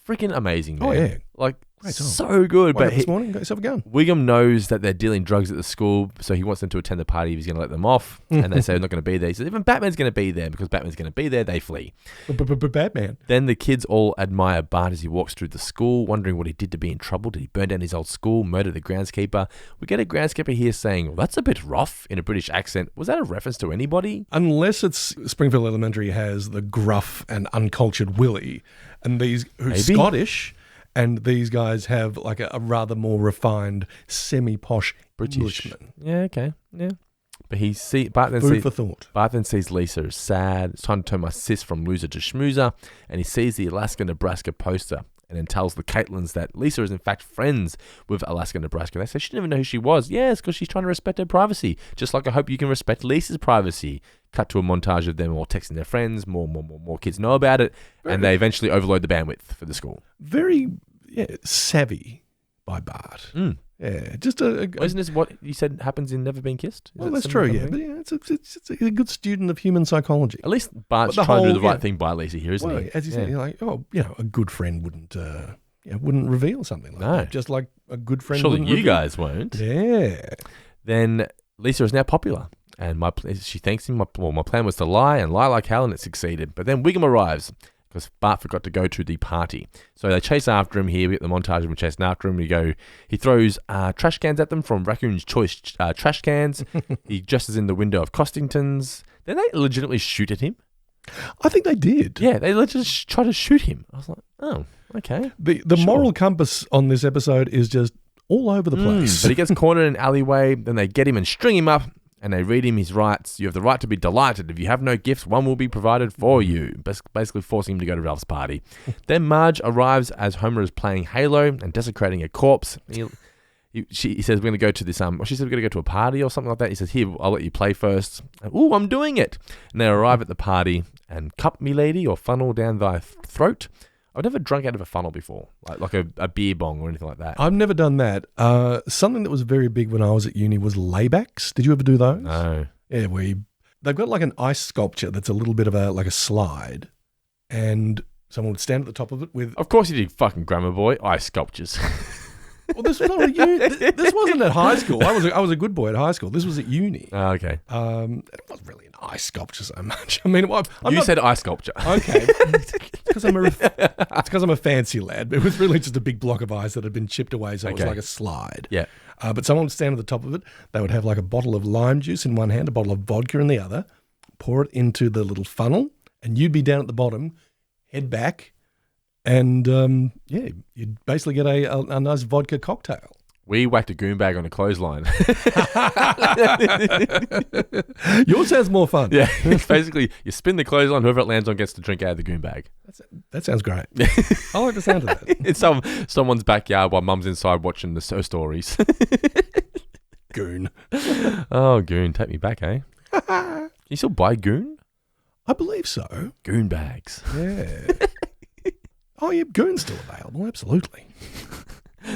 freaking amazing, man. Oh, yeah. Like, so good. But this morning, got yourself a gun. Wiggum knows that they're dealing drugs at the school, so he wants them to attend the party if he's going to let them off. And they say they're not going to be there. He says, even Batman's going to be there, because Batman's going to be there, they flee. Batman. Then the kids all admire Bart as he walks through the school, wondering what he did to be in trouble. Did he burn down his old school, murder the groundskeeper? We get a groundskeeper here saying, well, that's a bit rough, in a British accent. Was that a reference to anybody? Unless it's Springfield Elementary has the gruff and uncultured Willie, and these who's Scottish... And these guys have like a rather more refined, semi-posh British Englishman. Yeah, okay. Yeah. But Bart then sees Lisa as sad. It's time to turn my sis from loser to schmoozer. And he sees the Alaska Nebraska poster and then tells the Caitlins that Lisa is in fact friends with Alaska Nebraska. They say she didn't even know who she was. Yes, because she's trying to respect her privacy. Just like I hope you can respect Lisa's privacy. Cut to a montage of them all texting their friends. More kids know about it. And they eventually overload the bandwidth for the school. Very savvy by Bart. Yeah, just isn't this what you said happens in Never Been Kissed? Well, that's true, yeah. But yeah, it's a good student of human psychology. At least Bart's trying to do the right thing by Lisa here, isn't he? As you said, you're like, a good friend wouldn't reveal something like that. Just like a good friend wouldn't you reveal. guys won't. Yeah. Then Lisa is now popular. And she thanks him. My plan was to lie like hell, and it succeeded. But then Wiggum arrives because Bart forgot to go to the party. So they chase after him here. We get the montage of him chasing after him. He throws trash cans at them from Raccoon's Choice trash cans. He dresses in the window of Costington's. Then they legitimately shoot at him. I think they did. Yeah, they legitimately try to shoot him. I was like, oh, okay. The moral compass on this episode is just all over the place. But he gets cornered in an alleyway. Then they get him and string him up. And they read him his rights. You have the right to be delighted. If you have no gifts, one will be provided for you. Basically forcing him to go to Ralph's party. Then Marge arrives as Homer is playing Halo and desecrating a corpse. He says, we're going to go to this, she said we're going to go to a party or something like that. He says, here, I'll let you play first. Ooh, I'm doing it. And they arrive at the party and cup me lady or funnel down thy throat. I've never drunk out of a funnel before, like a beer bong or anything like that. I've never done that. Something that was very big when I was at uni was laybacks. Did you ever do those? No. Yeah, they've got like an ice sculpture that's a little bit of a slide, and someone would stand at the top of it with... Of course you did, fucking grammar boy. Ice sculptures. Well, this was not at uni. This wasn't at high school. I was a good boy at high school. This was at uni. Oh, okay. It wasn't really an ice sculpture so much. I mean, you said ice sculpture. Okay. It's because I'm a fancy lad. It was really just a big block of ice that had been chipped away, so it was like a slide. Yeah. But someone would stand at the top of it. They would have like a bottle of lime juice in one hand, a bottle of vodka in the other, pour it into the little funnel, and you'd be down at the bottom, head back, and you'd basically get a nice vodka cocktail. We whacked a goon bag on a clothesline. Yours sounds more fun. Yeah, it's basically you spin the clothesline, whoever it lands on gets to drink out of the goon bag. That sounds great. I like the sound of that. It's someone's backyard while mum's inside watching the stories. Goon. Oh, goon, take me back, eh? Can you still buy goon? I believe so. Goon bags. Yeah. Oh, yeah, goon's still available, absolutely.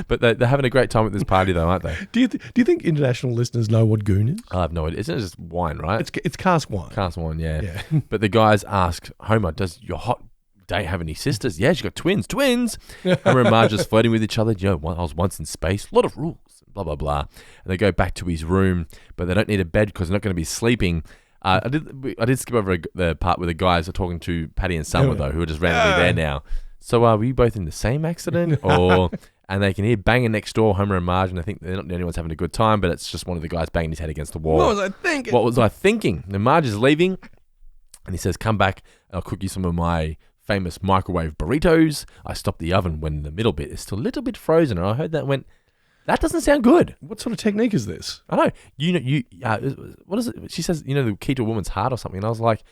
But they're having a great time at this party, though, aren't they? Do you think international listeners know what goon is? I have no idea. Isn't it just wine, right? It's cask wine. Cask wine, yeah. But the guys ask, Homer, does your hot date have any sisters? Yeah, she's got twins. Twins! Homer and Marge just flirting with each other. I was once in space. A lot of rules. Blah, blah, blah. And they go back to his room, but they don't need a bed because they're not going to be sleeping. I did skip over the part where the guys are talking to Patty and Summer, though, who are just randomly there now. So were you both in the same accident? And they can hear banging next door, Homer and Marge, and I think they're not the only ones having a good time, but it's just one of the guys banging his head against the wall. What was I thinking? What was I thinking? And Marge is leaving, and he says, come back, and I'll cook you some of my famous microwave burritos. I stopped the oven when the middle bit is still a little bit frozen, and I heard that and went, that doesn't sound good. What sort of technique is this? I know. What is it? She says, the key to a woman's heart or something, and I was like,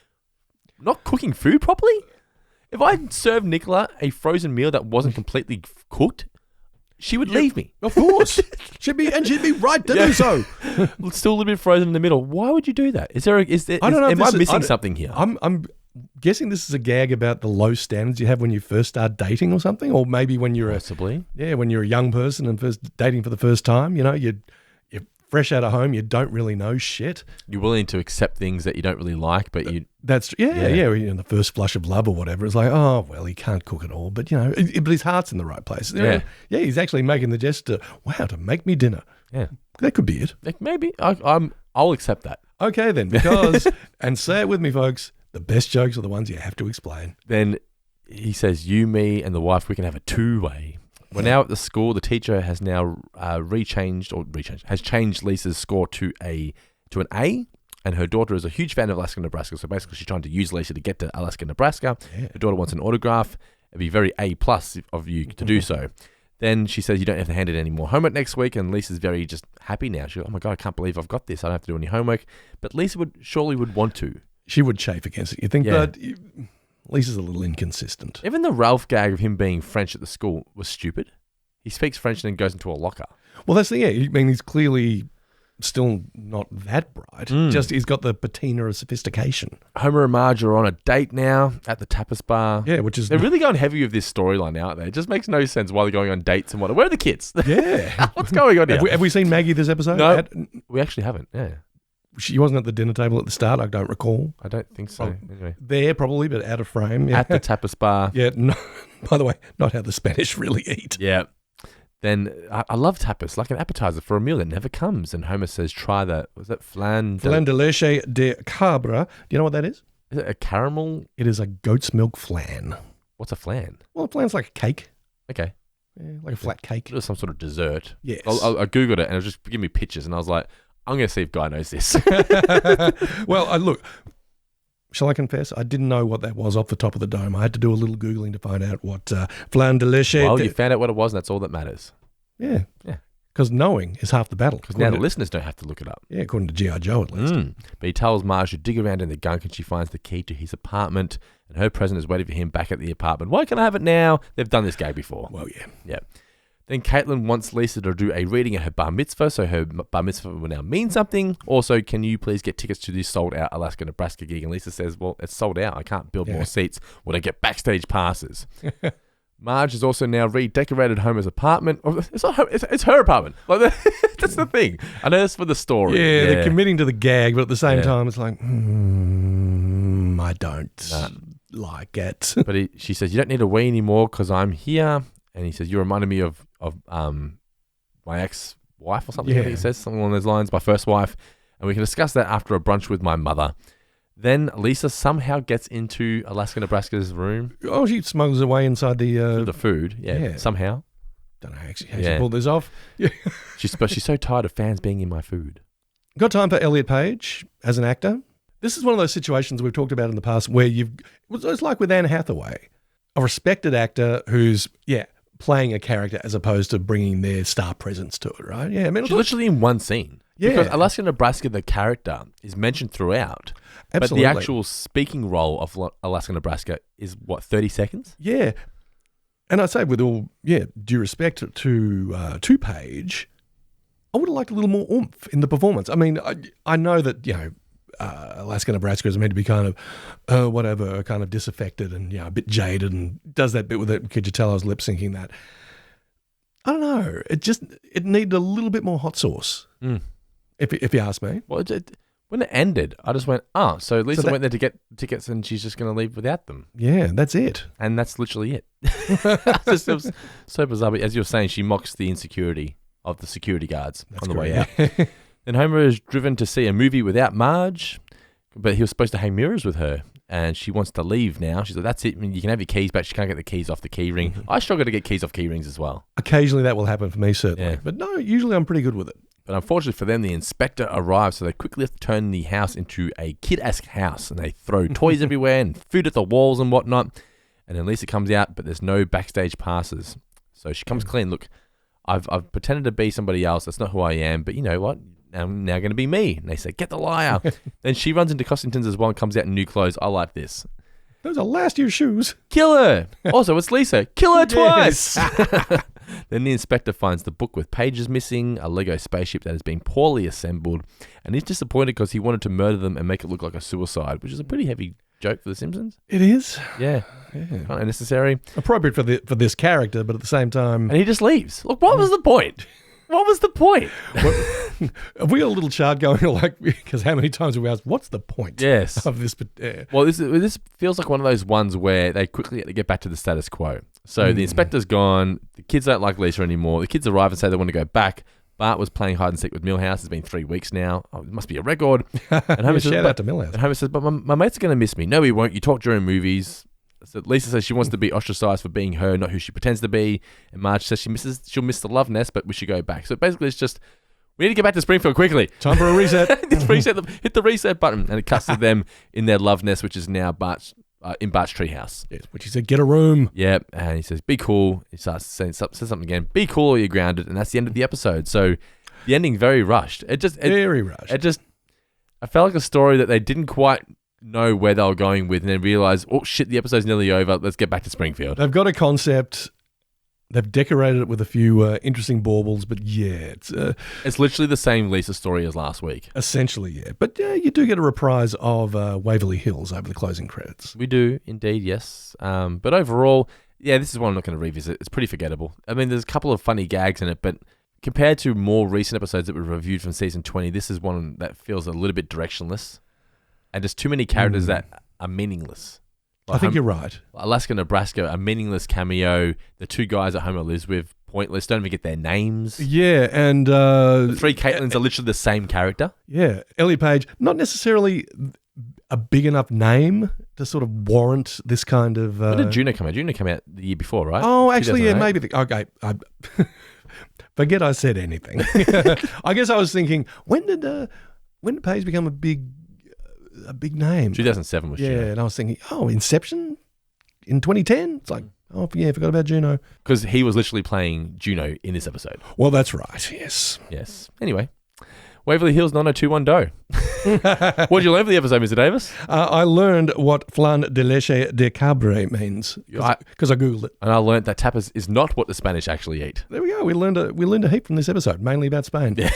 not cooking food properly? If I served Nicola a frozen meal that wasn't completely cooked, she would leave me. Of course. she'd be right to do so. Still a little bit frozen in the middle. Why would you do that? I don't know. Am I missing something here? I'm guessing this is a gag about the low standards you have when you first start dating or something, or maybe when you're when you're a young person and first dating for the first time. You're fresh out of home. You don't really know shit. You're willing to accept things that you don't really like, but you. That's in the first flush of love or whatever, it's like, oh well, he can't cook at all, but but his heart's in the right place. He's actually making the gesture. Wow, to make me dinner. Yeah, that could be it. Maybe I'll accept that. Okay then, because and say it with me, folks. The best jokes are the ones you have to explain. Then he says, "You, me, and the wife, we can have a two-way." We're now at the school. The teacher has now has changed Lisa's score to an A. And her daughter is a huge fan of Alaska, Nebraska. So basically, she's trying to use Lisa to get to Alaska, Nebraska. Yeah. Her daughter wants an autograph. It'd be very A+ of you to do so. Then she says you don't have to hand in any more homework next week. And Lisa's very just happy now. She goes, oh my God, I can't believe I've got this. I don't have to do any homework. But Lisa would want to. She would chafe against it. You think, but Lisa's a little inconsistent. Even the Ralph gag of him being French at the school was stupid. He speaks French and then goes into a locker. Well, that's he's clearly still not that bright. Just he's got the patina of sophistication. Homer and Marge are on a date now at the tapas bar. Yeah, they're really going heavy with this storyline, aren't they? It just makes no sense why they're going on dates and what. Where are the kids? Yeah, what's going on here? Have we seen Maggie this episode? No, we actually haven't. Yeah. She wasn't at the dinner table at the start, I don't recall. I don't think so. Anyway. There, probably, but out of frame. Yeah. At the tapas bar. Yeah, no, by the way, not how the Spanish really eat. Yeah. Then, I love tapas, like an appetizer for a meal that never comes. And Homer says, try that. Was that flan de leche de cabra. Do you know what that is? Is it a caramel? It is a goat's milk flan. What's a flan? Well, a flan's like a cake. Okay. Yeah, like a flat cake. It was some sort of dessert. Yes. I Googled it and it was just giving me pictures and I was like, I'm going to see if Guy knows this. Well, look, shall I confess? I didn't know what that was off the top of the dome. I had to do a little Googling to find out what flan de leche... Well, you found out what it was and that's all that matters. Yeah. Yeah. Because knowing is half the battle. Because now the listeners don't have to look it up. Yeah, according to G.I. Joe at least. But he tells Marge to dig around in the gunk and she finds the key to his apartment and her present is waiting for him back at the apartment. Why can't I have it now? They've done this gag before. Well, yeah. Yeah. Then Caitlin wants Lisa to do a reading at her bar mitzvah, so her bar mitzvah will now mean something. Also, can you please get tickets to this sold-out Alaska, Nebraska gig? And Lisa says, well, it's sold out. I can't build more seats. Will I get backstage passes? Marge has also now redecorated Homer's apartment. It's not her, it's her apartment. Like that's the thing. I know that's for the story. Yeah, they're committing to the gag, but at the same time, it's like, I don't like it. But she says, you don't need to wait anymore because I'm here. And he says, you reminded me of my ex-wife or something. I think he says something along those lines, my first wife. And we can discuss that after a brunch with my mother. Then Lisa somehow gets into Alaska, Nebraska's room. Oh, she smuggles away inside the food. Yeah, somehow. Don't know how she pulled this off. Yeah. She's so tired of fans being in my food. Got time for Elliot Page as an actor? This is one of those situations we've talked about in the past where it's like with Anne Hathaway, a respected actor who's, playing a character as opposed to bringing their star presence to it, right? Yeah, I mean, she's literally in one scene. Yeah. Because Alaska, Nebraska, the character is mentioned throughout. Absolutely. But the actual speaking role of Alaska, Nebraska is, 30 seconds? Yeah. And I say with all, due respect to Page, I would have liked a little more oomph in the performance. I mean, I know that, Alaska, Nebraska is meant to be kind of, kind of disaffected and, a bit jaded and does that bit with it. Could you tell I was lip syncing that? I don't know. It needed a little bit more hot sauce, if you ask me. Well, when it ended, I just went, so Lisa went there to get tickets and she's just going to leave without them. Yeah, that's it. And that's literally it. It was so bizarre. But as you were saying, she mocks the insecurity of the security guards on the way out. Then Homer is driven to see a movie without Marge, but he was supposed to hang mirrors with her. and she wants to leave now. She's like, that's it. I mean, you can have your keys back. She can't get the keys off the key ring. I struggle to get keys off key rings as well. Occasionally that will happen for me, certainly. Yeah. But no, usually I'm pretty good with it. But unfortunately for them, the inspector arrives, so they quickly have to turn the house into a kid-esque house, and they throw toys everywhere and food at the walls and whatnot. And then Lisa comes out, but there's no backstage passes. So she comes clean. Look, I've pretended to be somebody else. That's not who I am. But you know what? I'm now going to be me. And they say, get the liar. Then she runs into Cossington's as well and comes out in new clothes. I like this. Those are last year's shoes. Kill her. Also, it's Lisa. Kill her twice. Then the inspector finds the book with pages missing, a Lego spaceship that has been poorly assembled, and he's disappointed because he wanted to murder them and make it look like a suicide, which is a pretty heavy joke for The Simpsons. It is. Yeah. Kind of unnecessary. Appropriate for this character, but at the same time... And he just leaves. Look, what was the point? What was the point? Have we got a little chart going, like, because how many times have we asked, what's the point of this? Well, this feels like one of those ones where they quickly have to get back to the status quo. So the inspector's gone. The kids don't like Lisa anymore. The kids arrive and say they want to go back. Bart was playing hide and seek with Milhouse. It's been 3 weeks now. Oh, it must be a record. And Homer says, shout out to Milhouse. And Homer says, but my mates are going to miss me. No, he won't. You talk during movies. So Lisa says she wants to be ostracized for being her, not who she pretends to be. And Marge says she'll miss the love nest, but we should go back. So basically it's just, we need to get back to Springfield quickly. Time for a reset. Hit the reset button. And it cuts to them in their love nest, which is now in Bart's treehouse. Yes, which he said, get a room. Yep. And he says, be cool. He starts saying something again. Be cool or you're grounded. And that's the end of the episode. So the ending very rushed. Very rushed. I felt like a story that they didn't quite know where they were going with and then realize, oh shit, the episode's nearly over. Let's get back to Springfield. They've got a concept. They've decorated it with a few interesting baubles, but yeah, it's literally the same Lisa story as last week. Essentially, yeah. But you do get a reprise of Waverly Hills over the closing credits. We do, indeed, yes. But overall, yeah, this is one I'm not going to revisit. It's pretty forgettable. I mean, there's a couple of funny gags in it, but compared to more recent episodes that were reviewed from season 20, this is one that feels a little bit directionless. And just too many characters that are meaningless. Like I think you're right. Alaska, Nebraska, a meaningless cameo. The two guys that Homer lives with, pointless. Don't even get their names. Yeah, and... the three Caitlyns are literally the same character. Yeah. Ellie Page, not necessarily a big enough name to sort of warrant this kind of... When did Juno come out? Juno came out the year before, right? Oh, actually, yeah, maybe... Okay. Forget I said anything. I guess I was thinking, when did Page become a big name? 2007 was Juno. Yeah, and I was thinking, Inception in 2010? It's like, oh, yeah, forgot about Juno. Because he was literally playing Juno in this episode. Well, that's right, yes. Yes. Anyway, Waverly Hills 9021 Do. What did you learn for the episode, Mr. Davis? I learned what flan de leche de cabre means because I Googled it. And I learned that tapas is not what the Spanish actually eat. There we go. We learned a heap from this episode, mainly about Spain. Yeah.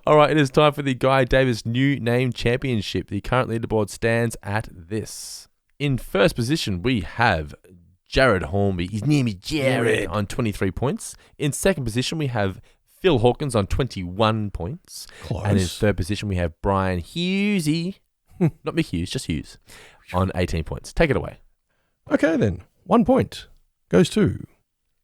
All right, it is time for the Guy Davis New Name Championship. The current leaderboard stands at this. In first position, we have Jared Hornby. His name is Jared on 23 points. In second position, we have Phil Hawkins on 21 points. Close. And in third position, we have Brian Hughesy. Not Mick Hughes, just Hughes. On 18 points. Take it away. Okay, then. 1 point goes to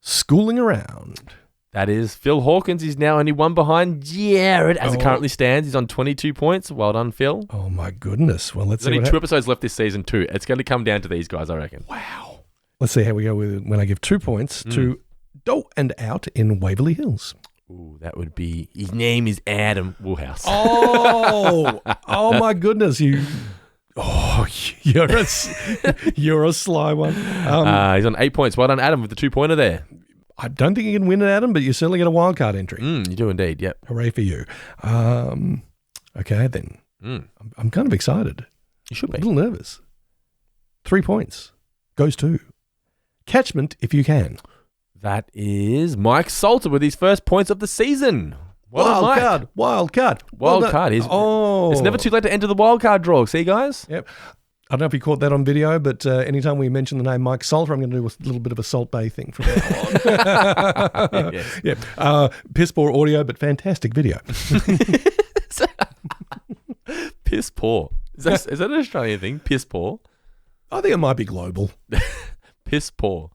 Schooling Around. That is Phil Hawkins. He's now only one behind Jared as it currently stands. He's on 22 points. Well done, Phil. Oh, my goodness. Well, let's see. There's only 2 episodes left this season, too. It's going to come down to these guys, I reckon. Wow. Let's see how we go with when I give 2 points to Do and Out in Waverly Hills. Ooh, that would be... His name is Adam Woolhouse. Oh, my goodness. You're a sly one. He's on 8 points. Well done, Adam, with the 2-pointer there. I don't think you can win it, Adam, but you certainly get a wildcard entry. You do indeed, yep. Hooray for you. Okay, then. I'm kind of excited. You should be. A little nervous. 3 points goes to Catchment If You Can. That is Mike Salter with his first points of the season. Wild card. It's never too late to enter the wild card draw. See, guys? Yep. I don't know if you caught that on video, but anytime we mention the name Mike Salter, I'm going to do a little bit of a Salt Bay thing from now on. Yes. Yeah. Piss poor audio, but fantastic video. Piss poor. Is that an Australian thing? Piss poor? I think it might be global. Piss poor.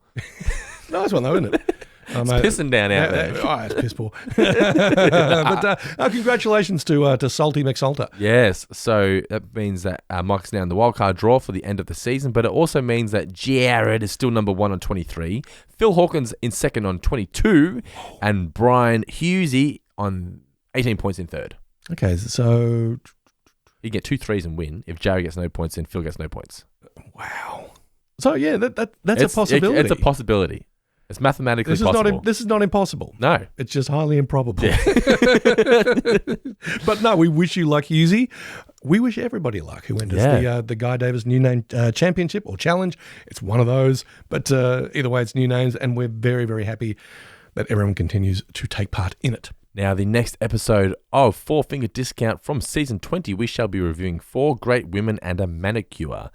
Nice one, though, isn't it? It's pissing down out there. It's piss poor. But congratulations to Salty McSalter. Yes, so that means that Mike's now in the wildcard draw for the end of the season, but it also means that Jared is still number 1 on 23, Phil Hawkins in second on 22, and Brian Hughesy on 18 points in third. Okay, so you get 2 threes and win. If Jared gets no points, then Phil gets no points. Wow. So yeah, that's a possibility. It's a possibility. It's mathematically possible. This is not impossible. No. It's just highly improbable. Yeah. But no, we wish you luck, Hughesy. We wish everybody luck who enters the Guy Davis New Name Championship or Challenge. It's one of those. But either way, it's new names, and we're very, very happy that everyone continues to take part in it. Now, the next episode of 4 Finger Discount from Season 20, we shall be reviewing 4 Great Women and a Manicure.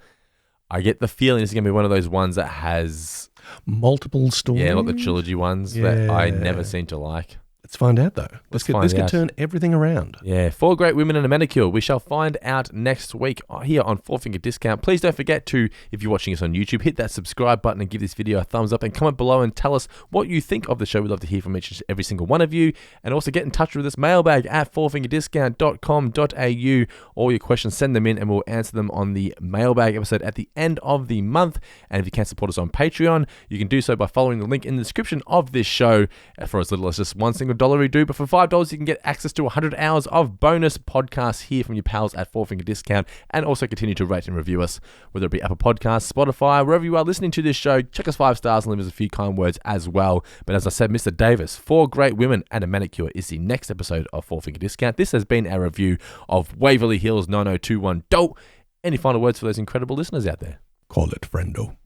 I get the feeling this is going to be one of those ones that has multiple stories. Yeah, like the trilogy ones that I never seem to like. Let's find out, though. This could turn everything around. Yeah, 4 Great Women and a Manicure. We shall find out next week here on 4 Finger Discount. Please don't forget to, if you're watching us on YouTube, hit that subscribe button and give this video a thumbs up and comment below and tell us what you think of the show. We'd love to hear from each and every single one of you. And also get in touch with us, mailbag at 4fingerdiscount.com.au. All your questions, send them in and we'll answer them on the mailbag episode at the end of the month. And if you can support us on Patreon, you can do so by following the link in the description of this show for as little as just $1 single we do, but for $5 you can get access to 100 hours of bonus podcasts here from your pals at 4 Finger Discount, and also continue to rate and review us, whether it be Apple Podcasts, Spotify, wherever you are listening to this show. Check us 5 stars and leave us a few kind words as well. But as I said, Mr. Davis, 4 Great Women and a Manicure is the next episode of 4 Finger Discount. This has been our review of Waverly Hills 9021. Any final words for those incredible listeners out there? Call it friendo.